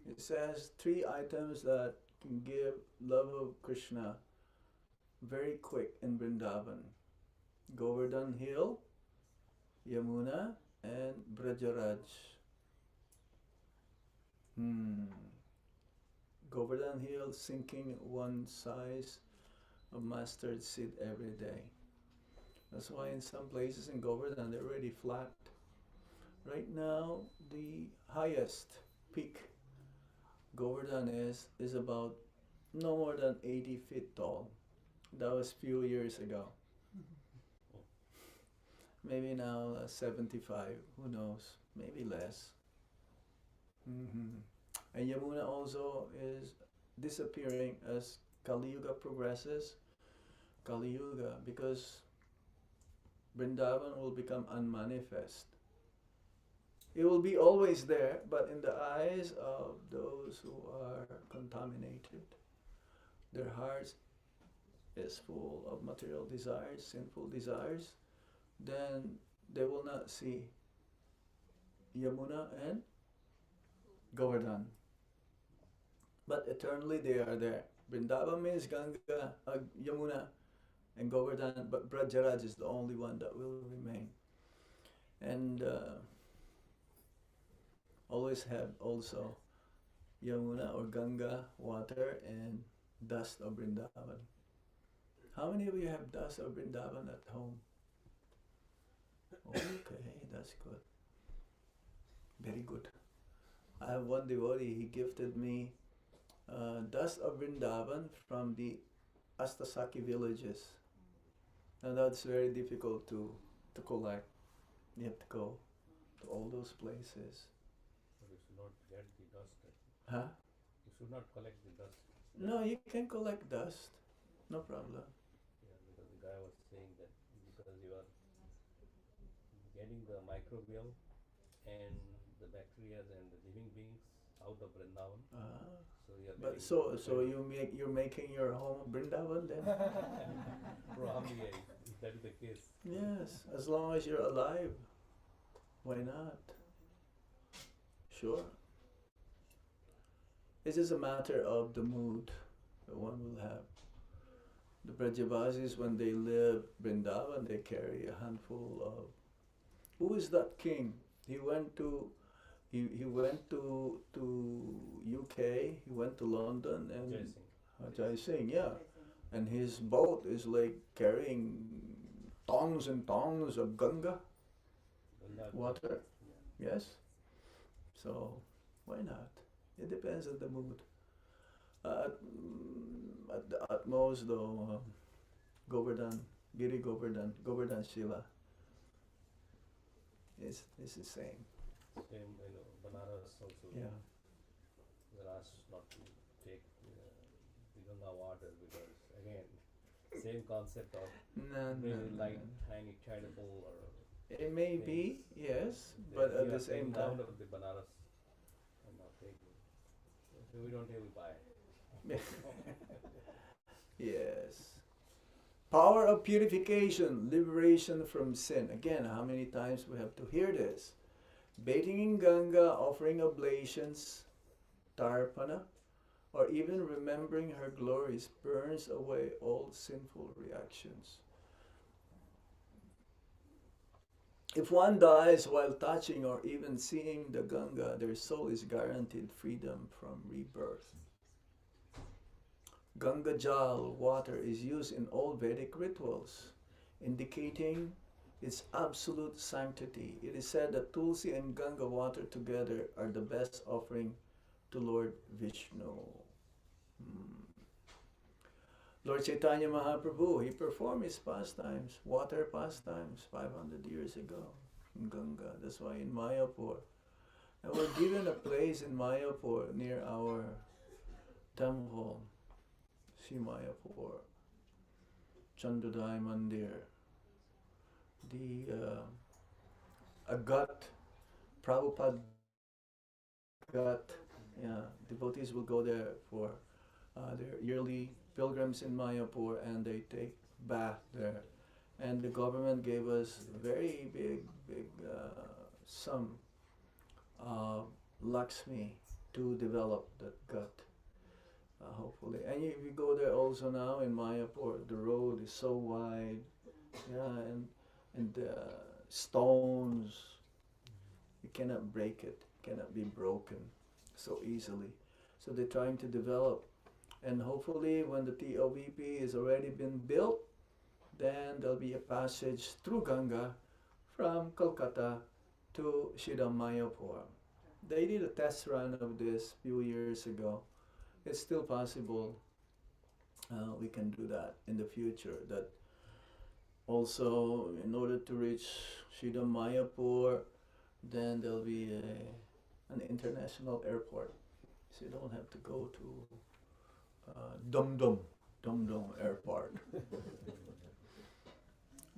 It says 3 items that can give love of Krishna very quick in Vrindavan. Govardhan Hill, Yamuna, and Brajaraj. Govardhan Hill sinking 1 size of mustard seed every day. That's why in some places in Govardhan they're already flat. Right now the highest peak Govardhan is about no more than 80 feet tall. That was few years ago. Maybe now 75, who knows, maybe less. And Yamuna also is disappearing as Kali Yuga progresses. Kali Yuga, because Vrindavan will become unmanifest. It will be always there, but in the eyes of those who are contaminated, their hearts is full of material desires, sinful desires, then they will not see Yamuna and Govardhan. But eternally they are there. Vrindavan means Ganga, Yamuna, and Govardhan, but Brajaraj is the only one that will remain. And always have also Yamuna or Ganga water and dust of Vrindavan. How many of you have dust of Vrindavan at home? Okay, that's good. Very good. I have one devotee, he gifted me dust of Vrindavan from the Astasaki villages. And that's very difficult to collect. You have to go to all those places.
But you should not get the dust.
Huh?
You should not collect the dust.
No, you can collect dust. No problem.
Yeah, because the guy was saying that because you are getting the microbial and the bacteria and the living beings out of Vrindavan. So you are
But so you're making your home Vrindavan then?
probably if that is the case.
Yes, as long as you're alive. Why not? Sure. It's just a matter of the mood that one will have. The Brajavasis, when they live Vrindavan, they carry a handful of. Who is that king? He went to UK. He went to London and Jai Singh, yeah. And his boat is like carrying tongs and tongs of Ganga water.
Yeah.
Yes. So why not? It depends on the mood. At most though, Govardhan, Govardhan Shila is the same.
Same, Banaras also.
Yeah.
Were asked not to take the Ganga water because again, same concept of really light, tiny, charitable or.
It may be, yes,
They-
but
we
at
are
the same
taking
time.
out of the Banaras and not taking. So we don't really buy.
Yes. Power of purification, liberation from sin. Again, how many times we have to hear this? Bathing in Ganga, offering oblations, tarpana, or even remembering her glories burns away all sinful reactions. If one dies while touching or even seeing the Ganga, their soul is guaranteed freedom from rebirth. Ganga Jal water is used in all Vedic rituals, indicating its absolute sanctity. It is said that Tulsi and Ganga water together are the best offering to Lord Vishnu. Lord Chaitanya Mahaprabhu, he performed his pastimes, water pastimes, 500 years ago in Ganga. That's why in Mayapur. And we're given a place in Mayapur near our temple, Sri Mayapur, Chandradai Mandir. A gut, Prabhupada gut, yeah, devotees will go there for their yearly pilgrims in Mayapur and they take bath there. And the government gave us very big sum of Lakshmi to develop that gut, hopefully. And if you go there also now in Mayapur, the road is so wide, yeah, and the stones, you cannot break it, cannot be broken so easily. So they're trying to develop. And hopefully when the TOVP has already been built, then there'll be a passage through Ganga from Kolkata to Shidam Mayapur. They did a test run of this few years ago. It's still possible we can do that in the future. That also, in order to reach Shidam Mayapur, then there'll be an international airport. So you don't have to go to Dum Dum Airport.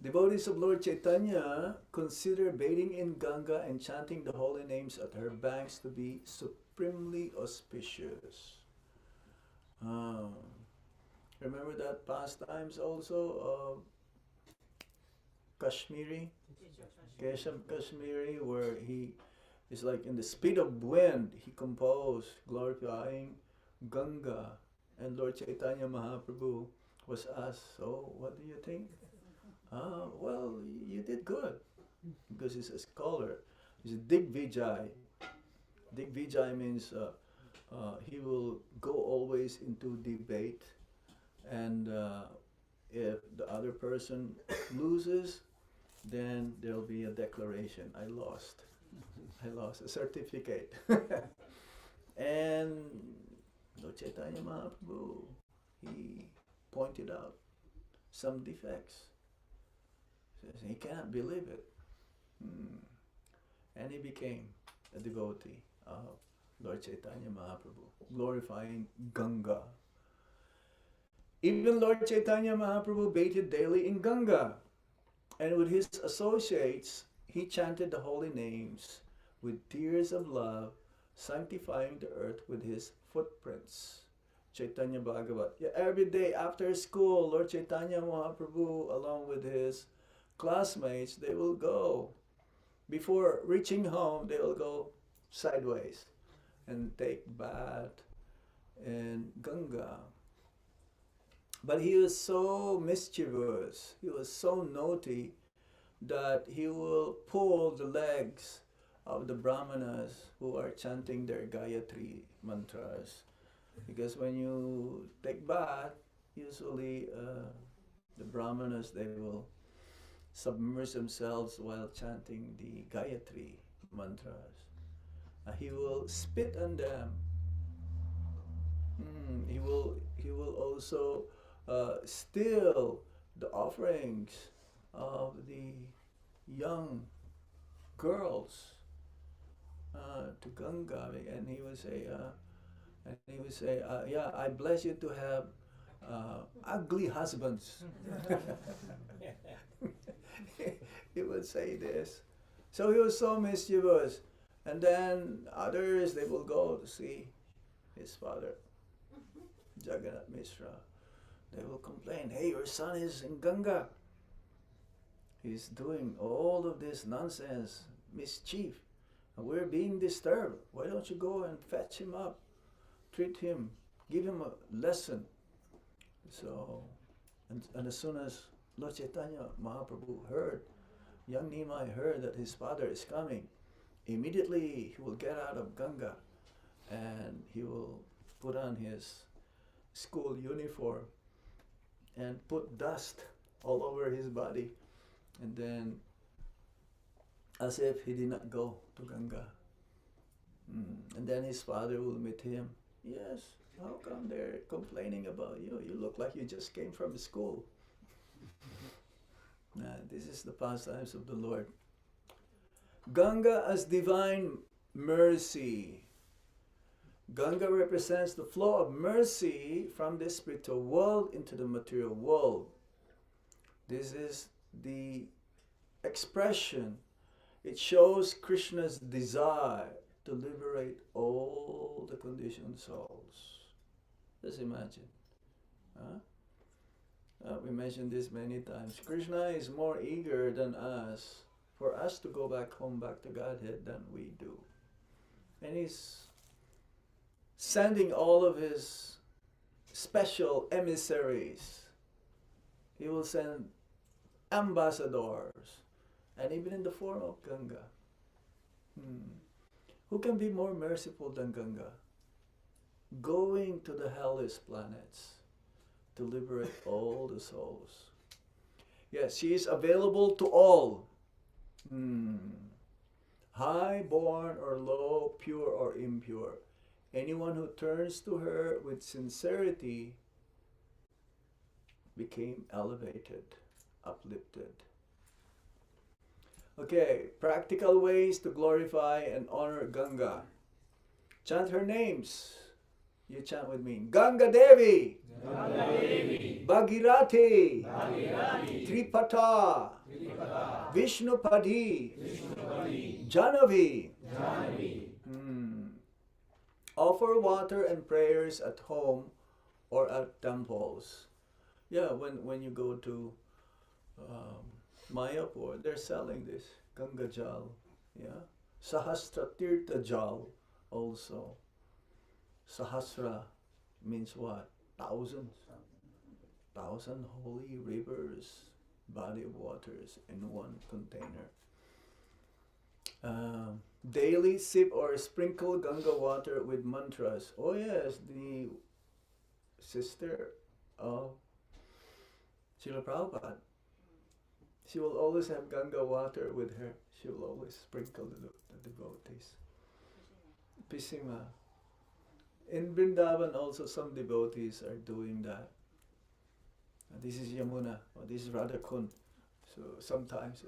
Devotees of Lord Chaitanya consider bathing in Ganga and chanting the holy names at her banks to be supremely auspicious. Remember that pastimes also of Kashmiri? Keshav Kashmiri, where he is like in the speed of wind, he composed glorifying Ganga, and Lord Chaitanya Mahaprabhu was asked, so what do you think? Well, you did good, because he's a scholar. He's a Digvijay. Digvijay means he will go always into debate, and if the other person loses, then there'll be a declaration, I lost a certificate. And Lord Chaitanya Mahaprabhu, he pointed out some defects. Says he can't believe it. And he became a devotee of Lord Chaitanya Mahaprabhu, glorifying Ganga. Even Lord Chaitanya Mahaprabhu bathed daily in Ganga, and with his associates, he chanted the holy names with tears of love, sanctifying the earth with his footprints. Chaitanya Bhagavat. Yeah, every day after school, Lord Chaitanya Mahaprabhu, along with his classmates, they will go. Before reaching home, they will go sideways and take bath in Ganga. But he was so mischievous, he was so naughty, that he will pull the legs of the brahmanas who are chanting their Gayatri mantras. Because when you take bath, usually the brahmanas, they will submerge themselves while chanting the Gayatri mantras. He will spit on them. He will also steal the offerings of the young girls to Ganga, and he would say, yeah, I bless you to have ugly husbands. He would say this. So he was so mischievous. And then others, they will go to see his father, Jagannath Mishra. They will complain, hey, your son is in Ganga. He's doing all of this nonsense, mischief, and we're being disturbed. Why don't you go and fetch him up, treat him, give him a lesson? So, and as soon as Lord Chaitanya Mahaprabhu heard, young Nimai heard that his father is coming, immediately he will get out of Ganga and he will put on his school uniform and put dust all over his body, and then as if he did not go to Ganga. And then his father will meet him. Yes, how come they're complaining about you? You look like you just came from school. This is the pastimes of the Lord. Ganga as divine mercy. Ganga represents the flow of mercy from the spiritual world into the material world. This is the expression. It shows Krishna's desire to liberate all the conditioned souls. Just imagine. We mentioned this many times. Krishna is more eager than us for us to go back home, back to Godhead, than we do. And he's sending all of his special emissaries. He will send ambassadors, and even in the form of Ganga. Who can be more merciful than Ganga? Going to the hellish planets to liberate all the souls. Yes, she is available to all. High born or low, pure or impure. Anyone who turns to her with sincerity became elevated, uplifted. Okay, practical ways to glorify and honor Ganga. Chant her names. You chant with me. Ganga Devi.
Ganga Devi.
Bhagirathi.
Bhagirathi.
Tripata.
Tripata.
Vishnupadi.
Vishnupadi.
Janavi.
Janavi.
Offer water and prayers at home or at temples. Yeah, when you go to Mayapur, they're selling this Ganga Jal. Yeah, Sahasra Tirtha Jal also. Sahasra means what? Thousands. 1,000 holy rivers, body of waters in one container. Daily sip or sprinkle Ganga water with mantras. Oh yes, the sister of Srila Prabhupada. She will always have Ganga water with her. She will always sprinkle the devotees. Pisima. In Vrindavan also some devotees are doing that. This is Yamuna, or this is Radhakund. So sometimes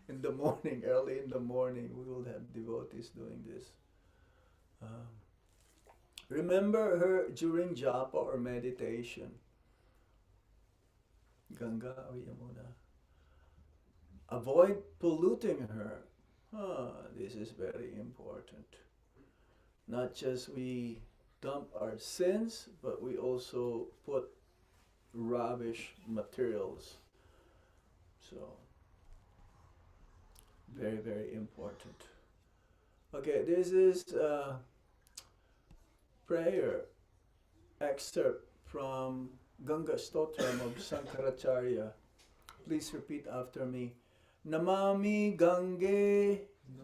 in the morning, early in the morning, we will have devotees doing this. Remember her during japa or meditation. Ganga or Yamuna. Avoid polluting her. This is very important. Not just we dump our sins, but we also put rubbish materials. So, very, very important. Okay, this is a prayer excerpt from Ganga Stotram of Sankaracharya. Please repeat after me. Namami Gange,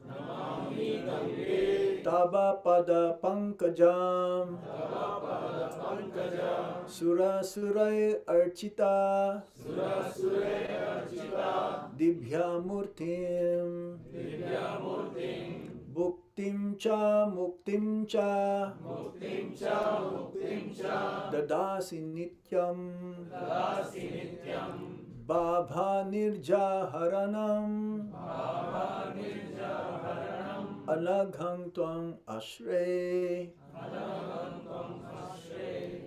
Namami Gange,
Tava Pada Pankajam,
Tava Pada Pankajam,
Sura Surai Archita,
Sura Sure Archita,
Dibhya Murtim,
Divya Murtim,
Bhuktim Cha Muktim Cha,
Muktim Cha Muktim Cha,
Dadasi Nityam,
Dadasi Nityam,
Bhabha Nirjaharanam,
Bhava Nirjaharanam,
Alaghang Twang Ashray.
Anagam Tvam Ashre.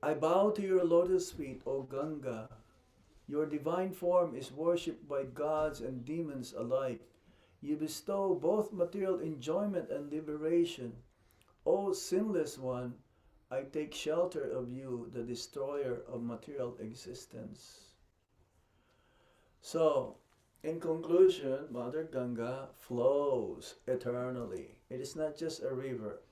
I bow to your lotus feet, O Ganga. Your divine form is worshipped by gods and demons alike. You bestow both material enjoyment and liberation. O sinless one, I take shelter of you, the destroyer of material existence. So, in conclusion, Mother Ganga flows eternally. It is not just a river.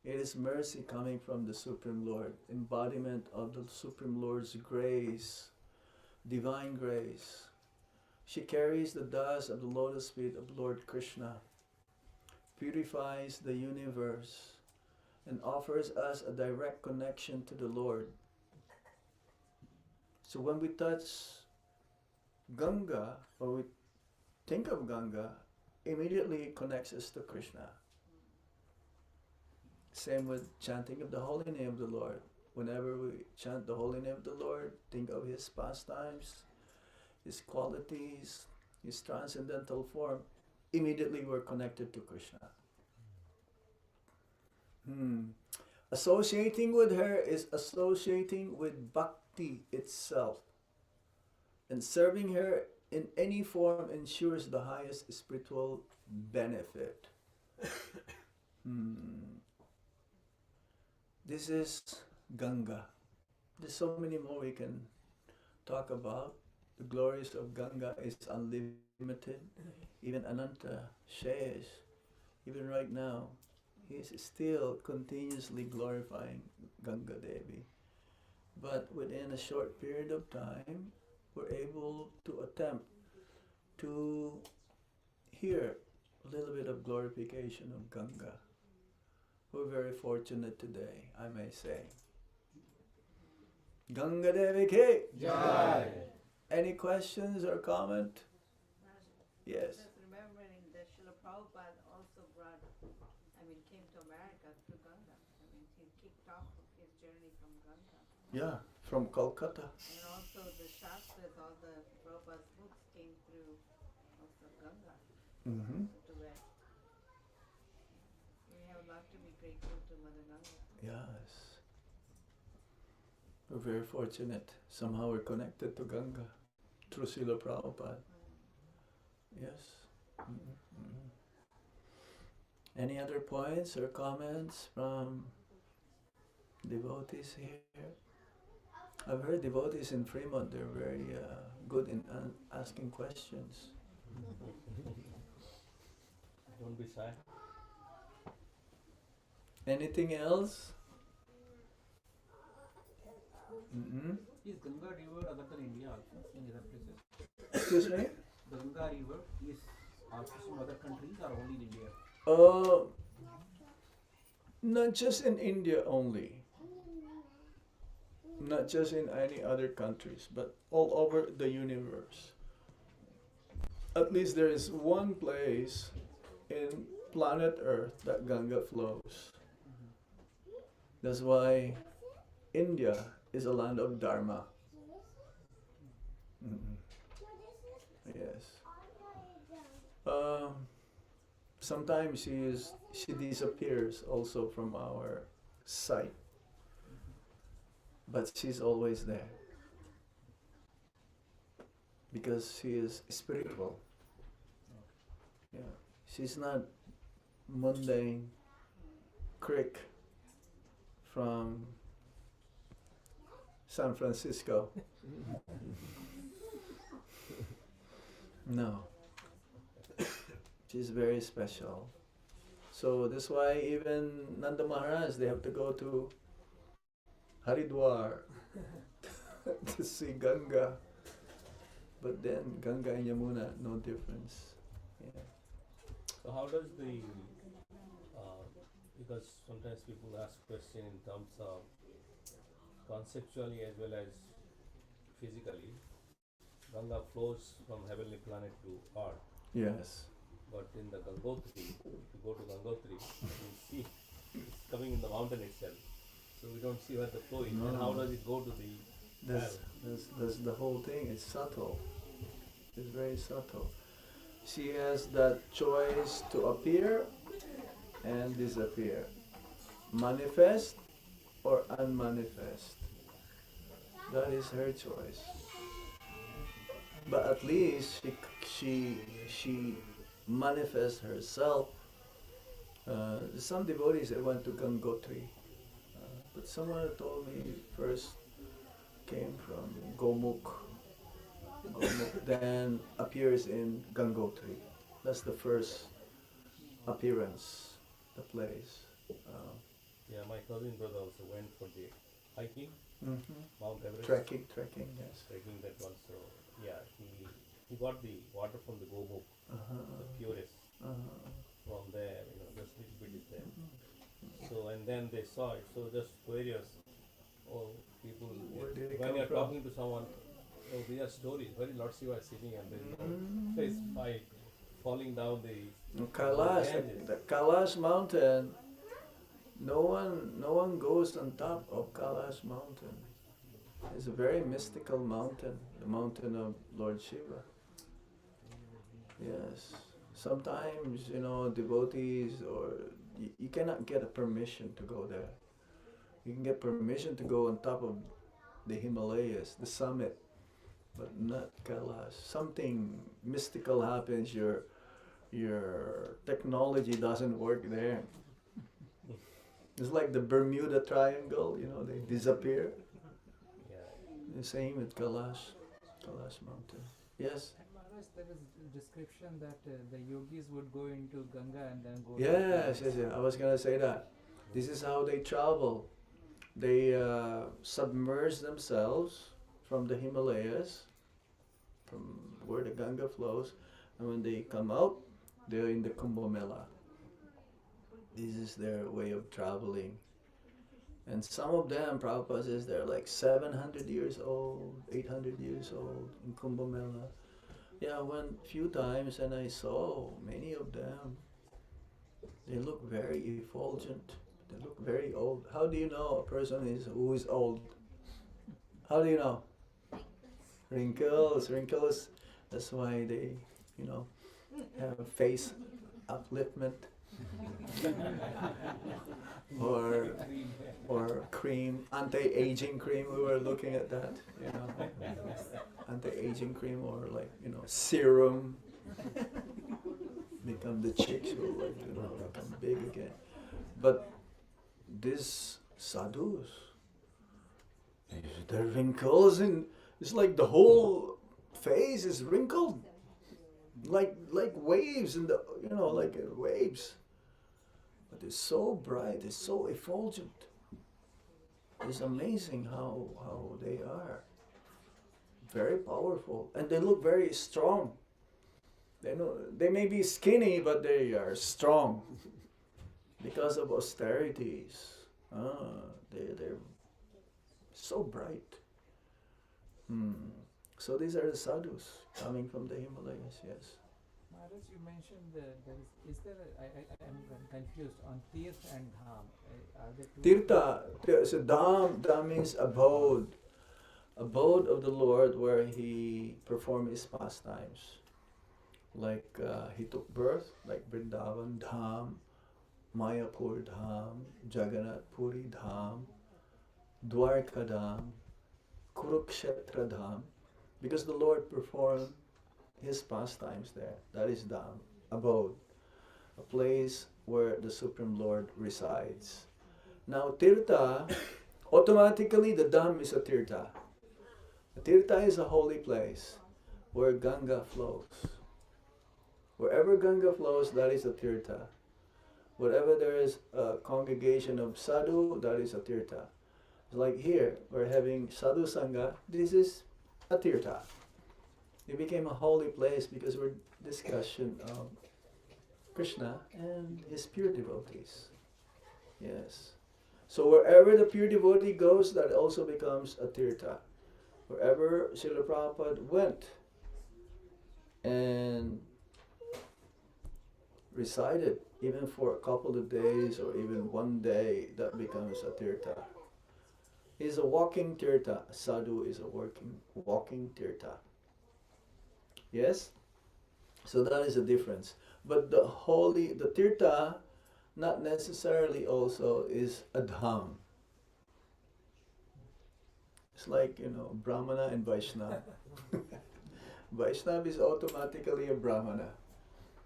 It is mercy coming from the Supreme Lord, embodiment of the Supreme Lord's grace, divine grace. She carries the dust of the lotus feet of Lord Krishna, purifies the universe, and offers us a direct connection to the Lord. So when we touch Ganga, or we think of Ganga, immediately it connects us to Krishna. Same with chanting of the holy name of the Lord. Whenever we chant the holy name of the Lord, think of His pastimes, His qualities, His transcendental form, immediately we're connected to Krishna. Associating with her is associating with Bhakti itself. And serving her in any form ensures the highest spiritual benefit. This is Ganga. There's so many more we can talk about. The glories of Ganga is unlimited. Even Ananta shares, even right now, he is still continuously glorifying Ganga Devi. But within a short period of time, we're able to attempt to hear a little bit of glorification of Ganga. We're very fortunate today, I may say. Ganga Devi Ki
Jai.
Any questions or comment? Yes.
Just remembering that Srila Prabhupada also came to America through Ganga. He kicked off his journey from Ganga.
Yeah, from Kolkata.
And also the Shastras, all the Prabhupada's books came through also Ganga.
Mm-hmm.
To West. We have a lot to be grateful to Mother Ganga.
Yes. We're very fortunate. Somehow we're connected to Ganga through Srila Prabhupada. Yes. Mm-hmm. Any other points or comments from devotees here? I've heard devotees in Fremont, they're very good in asking questions.
Don't be shy.
Anything else? Mm-hmm.
Is Ganga river other than India also in other places?
Excuse me?
Ganga river is also from other countries or only in India?
Not just in India only. Not just in any other countries, but all over the universe. At least there is one place in planet Earth that Ganga flows. That's why India is a land of Dharma. Mm-hmm. Yes. Sometimes she disappears also from our sight, but she's always there because she is spiritual. Yeah, she's not mundane crick from San Francisco. No. She's very special. So that's why even Nanda Maharaj, they have to go to Haridwar to see Ganga. But then Ganga and Yamuna, no difference. Yeah.
So how does the, because sometimes people ask question in terms of conceptually as well as physically, Ganga flows from heavenly planet to earth.
Yes.
But in the Gangotri, if you go to Gangotri, you see it's coming in the mountain itself. So we don't see where the flow is.
No.
And how does it go to the
That's the whole thing. It's subtle. It's very subtle. She has that choice to appear and disappear, manifest or unmanifest. That is her choice. But at least she manifests herself. Some devotees that went to Gangotri, but someone told me first came from Gomukh, then appears in Gangotri. That's the first appearance, the place.
Yeah, my cousin brother also went for the hiking, Mount Everest.
Trekking, yes.
Trekking that one. So yeah, he got the water from the Gomukh, the purest. From there, just little bit is there. So and then they saw it. So just curious. Oh, people,
Where did it
when
come
you're
from?
talking to someone, oh, these are stories. Where Lord Shiva is sitting and then face by falling down the
Kailash,
Ganges.
the Kailash mountain. No one goes on top of Kailash mountain. It's a very mystical mountain, the mountain of Lord Shiva. Yes. Sometimes, devotees or you cannot get a permission to go there. You can get permission to go on top of the Himalayas, the summit, but not Kailash. Something mystical happens. Your technology doesn't work there. It's like the Bermuda Triangle. They disappear.
Yeah.
The same with Kailash mountain. Yes.
Maharaj, there is a description that the yogis would go into Ganga and then go.
Yes. I was gonna say that. This is how they travel. They submerge themselves from the Himalayas, from where the Ganga flows, and when they come out, they're in the Kumbh Mela. This is their way of traveling. And some of them, Prabhupada says, they're like 700 years old, 800 years old in Kumbh Mela. Yeah, I went a few times and I saw many of them. They look very effulgent. They look very old. How do you know a person who is old? How do you know? Wrinkles. That's why they, have face upliftment. or cream, anti-aging cream. We were looking at that, anti-aging cream, or like serum. Become the chicks will become big again. But these sadhus, their wrinkles, and it's like the whole face is wrinkled, like waves in the like waves. But it's so bright, it's so effulgent. It's amazing how they are. Very powerful, and they look very strong. They may be skinny, but they are strong because of austerities. They're so bright. So these are the sadhus coming from the Himalayas. Yes.
Maharaj, you mentioned is there I'm confused on Tirth and Dham. Are they two?
Tirtha, so Dham means abode of the Lord, where He performed His pastimes. Like He took birth, like Vrindavan Dham, Mayapur Dham, Jagannath Puri Dham, Dwarka Dham, Kurukshetra Dham, because the Lord performed His pastimes there. That is Dham, abode, a place where the Supreme Lord resides. Now Tirtha, automatically the Dham is a Tirtha. A Tirtha is a holy place where Ganga flows. Wherever Ganga flows, that is a Tirtha. Wherever there is a congregation of sadhu, that is a Tirtha. Like here, we're having sadhu sangha, this is a Tirtha. It became a holy place because we're discussion of Krishna and His pure devotees. Yes. So wherever the pure devotee goes, that also becomes a Tirtha. Wherever Srila Prabhupada went and resided, even for a couple of days or even one day, that becomes a Tirtha. He's a walking Tirtha. A sadhu is a walking Tirtha. Yes? So that is the difference. But the Tirtha, not necessarily also is a Dham. It's like, Brahmana and Vaishnava. Vaishnava is automatically a Brahmana.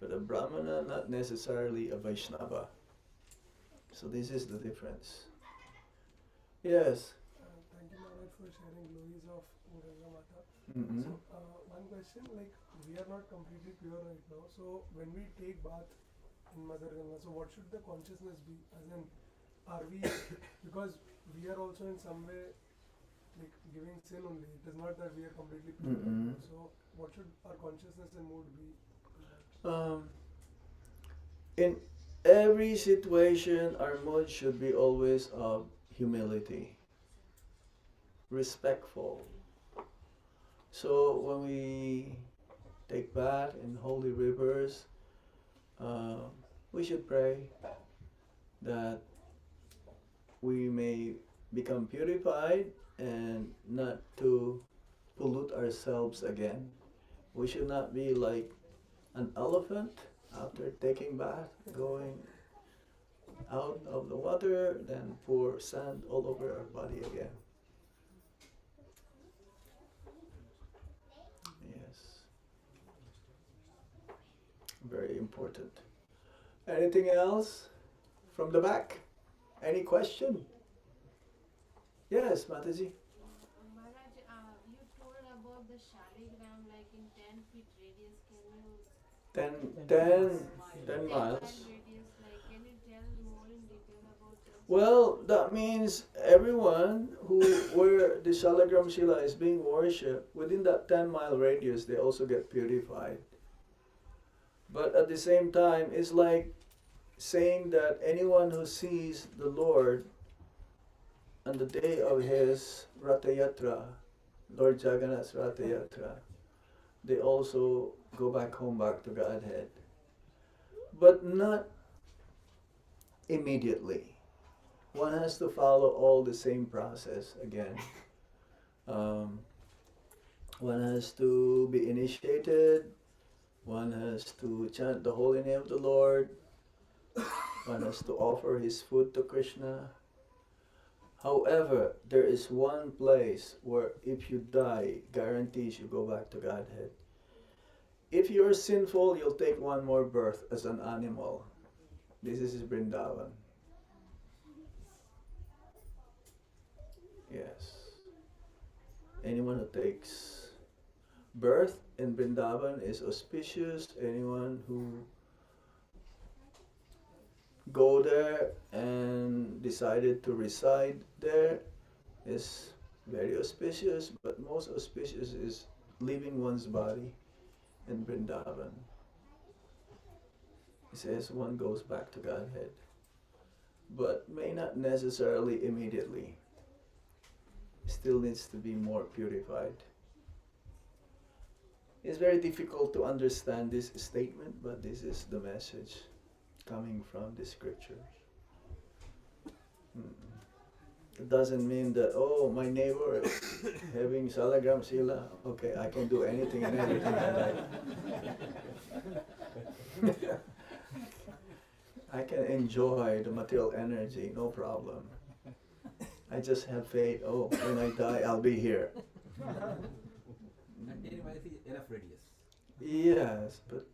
But a Brahmana, not necessarily a Vaishnava. So this is the difference. Yes.
Thank you, Maharaj, for sharing glories of Ganga Mata.
Mm-hmm.
So, one question, we are not completely pure right now. So, when we take bath in Mother Ganga, so what should the consciousness be? As in, are we, because we are also in some way, giving sin only. It is not that we are completely pure.
Mm-hmm.
So, what should our consciousness and mood be?
In every situation, our mood should be always of humility, respectful. So when we take bath in holy rivers, we should pray that we may become purified and not to pollute ourselves again. We should not be like an elephant after taking bath, going out of the water, then pour sand all over our body again. Yes. Very important. Anything else from the back? Any question? Yes, Mataji.
Maharaj, you told about the shaligram like in 10 feet radius. Can you
10 miles.
radius, can you tell more in detail about this?
Well, that means everyone where the Shalagram Shila is being worshipped, within that 10-mile radius, they also get purified. But at the same time, it's like saying that anyone who sees the Lord on the day of his Ratha Yatra, Lord Jagannath's Ratha Yatra, they also go back home, back to Godhead. But not immediately. One has to follow all the same process again. One has to be initiated. One has to chant the holy name of the Lord. want us to offer his food to Krishna. However, there is one place where if you die, guarantees you go back to Godhead. If you're sinful, you'll take one more birth as an animal. This is Vrindavan. Yes. Anyone who takes birth in Vrindavan is auspicious. Anyone who go there and decided to reside there is very auspicious, but most auspicious is leaving one's body in Vrindavan. It says one goes back to Godhead, but may not necessarily immediately. Still needs to be more purified. It's very difficult to understand this statement, but this is the message coming from the scriptures. It doesn't mean that, oh, my neighbor is having salagram sila, okay, I can do anything and everything I like. I can enjoy the material energy, no problem. I just have faith, oh, when I die, I'll be here.
And anyway, enough radius.
Yes, but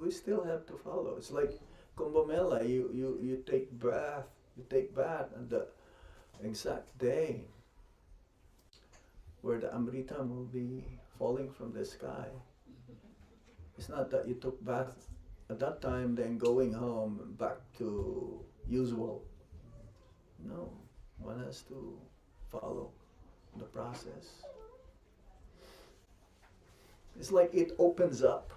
we still have to follow. It's like Kumbh Mela, you take bath on the exact day where the Amritam will be falling from the sky. It's not that you took bath at that time, then going home back to usual. No, one has to follow the process. It's like it opens up.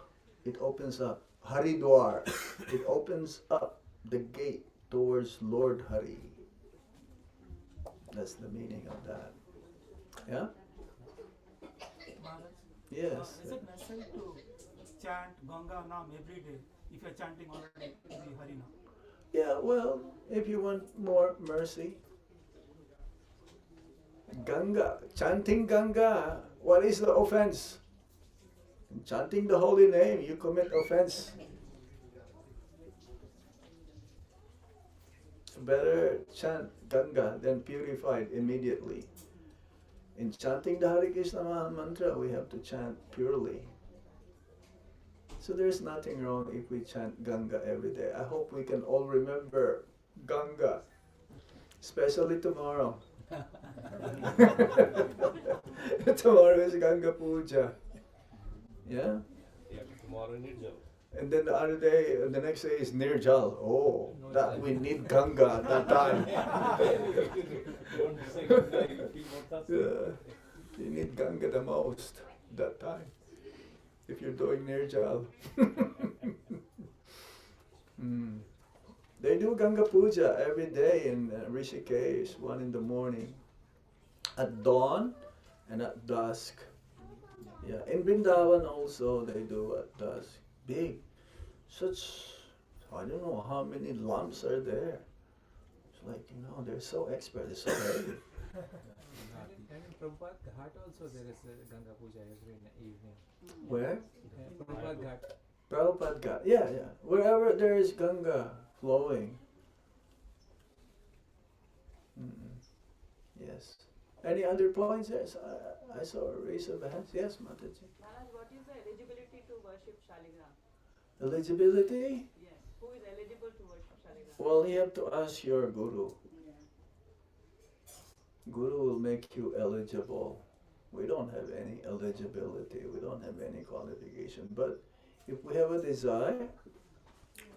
Haridwar. It opens up the gate towards Lord Hari. That's the meaning of that. Yeah?
Maharaj,
Yes.
is it necessary to chant Ganga Naam every day if you are chanting already the Hari Naam?
Yeah, well, if you want more mercy. Ganga, chanting Ganga, what is the offense? In chanting the holy name, you commit offense. Better chant Ganga than purified immediately. In chanting the Hare Krishna Maha Mantra, we have to chant purely. So there's nothing wrong if we chant Ganga every day. I hope we can all remember Ganga, especially tomorrow. Tomorrow is Ganga Puja. Yeah?
Yeah, tomorrow Nirjal.
And then the other day, the next day is Nirjal. Oh, that we need Ganga at that time.
Don't say Ganga, you feel more thirsty.
Yeah, you need Ganga the most that time. If you're doing Nirjal. They do Ganga Puja every day in Rishikesh, 1 in the morning, at dawn and at dusk. Yeah, in Vrindavan also they do at dusk. Big, I don't know how many lamps are there. It's like, they're so expert, they're so heavy.
And in Prabhupada Ghat also there is a Ganga Puja every evening.
Where?
Prabhupada Ghat.
Prabhupada Ghat. Yeah. Wherever there is Ganga flowing. Yes. Any other points? Yes, I saw a raise of hands. Yes, Mataji.
Maharaj, what is the eligibility to worship Shaligram?
Eligibility?
Yes. Who is eligible to worship Shaligram?
Well, you have to ask your guru.
Yeah.
Guru will make you eligible. We don't have any eligibility. We don't have any qualification. But if we have a desire,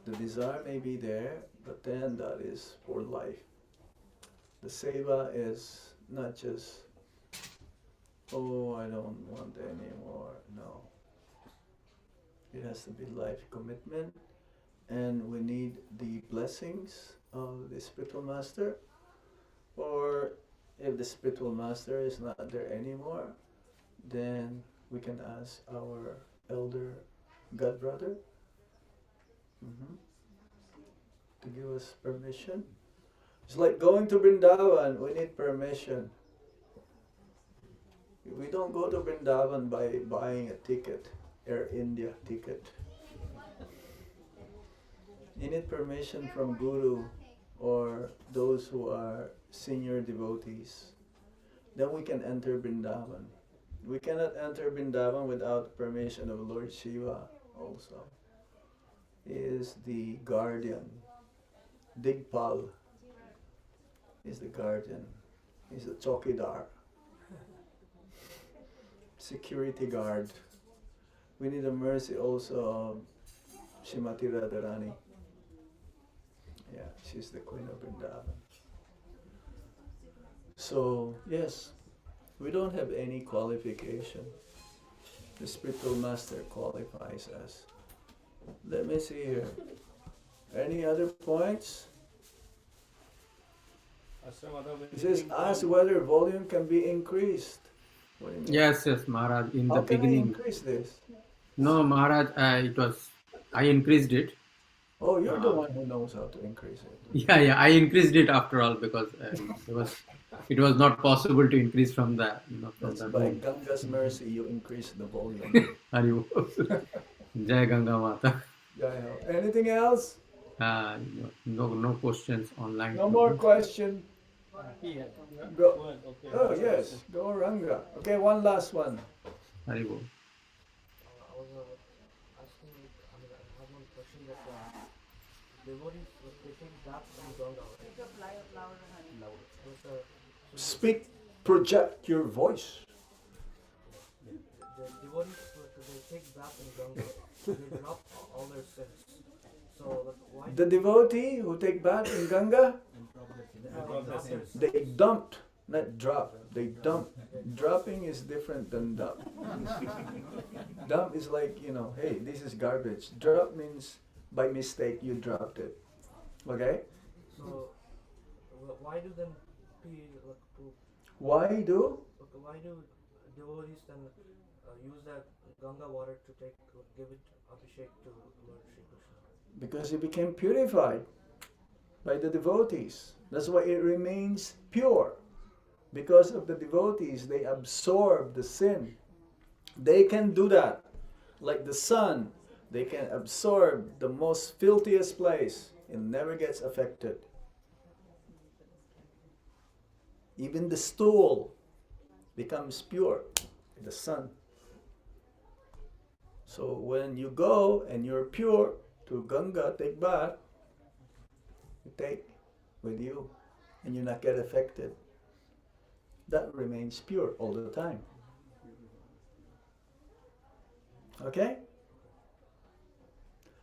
the desire may be there, but then that is for life. The seva is not just, oh, I don't want anymore. No. It has to be life commitment, and we need the blessings of the spiritual master, or if the spiritual master is not there anymore, then we can ask our elder god brother to give us permission. It's like going to Vrindavan, we need permission. We don't go to Vrindavan by buying a ticket, Air India ticket. You need permission from Guru or those who are senior devotees. Then we can enter Vrindavan. We cannot enter Vrindavan without permission of Lord Shiva also. He is the guardian. Digpal is the guardian. He's the chokidar. Security guard. We need the mercy also of Shrimati Radharani. Yeah, she's the queen of Vrindavan. So, yes, we don't have any qualification. The spiritual master qualifies us. Let me see here. Any other points? It says, ask whether volume can be increased. What do you mean?
Yes, Maharaj. In
How
the
can we
beginning.
increase this?
No, Maharaj. I increased it.
Oh, you're the one who knows how to increase it.
Yeah. I increased it after all because it was not possible to increase from the from
That's
the
by
room.
Ganga's mercy you increase the volume.
Hari Bol. Jai Ganga Mata.
Jai Ho. Anything else?
No questions online.
No more question. Go.
Okay.
Oh yes, go Ranga. Okay, one last one.
Hari Bol.
I was asking, I have one question that devotees were taking bath in Ganga, right?
Speak up louder, honey.
Speak, project your voice.
The devotees were to take bath in Ganga, they drop all their sins. So why
The devotee who take bath in Ganga, they dumped, not drop. They dump. Dropping is different than dump. Dump is like, hey, this is garbage. Drop means by mistake you dropped it. Okay?
So why do them
Why do?
why do devotees then use that Ganga water to give it abhishek to Lord Shri Krishna?
Because it became purified by the devotees. That's why it remains pure. Because of the devotees, they absorb the sin. They can do that. Like the sun, they can absorb the most filthiest place and never gets affected. Even the stool becomes pure in the sun. So when you go and you're pure to Ganga, take bath, you take with you and you not get affected. That remains pure all the time. Okay?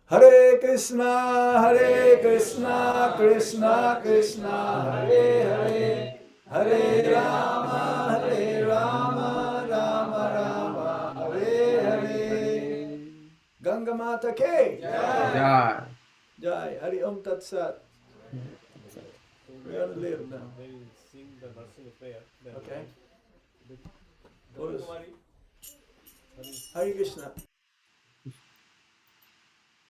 Hare Krishna, Krishna Krishna, Hare Hare, Hare Rama, Rama Rama, Hare Hare. Ganga Mata Ke
Jai.
Jai. Hari Om Tat Sat. We're gonna live now.
They will sing the nursing prayer. Then
Okay.
Kumari.
Hare Krishna.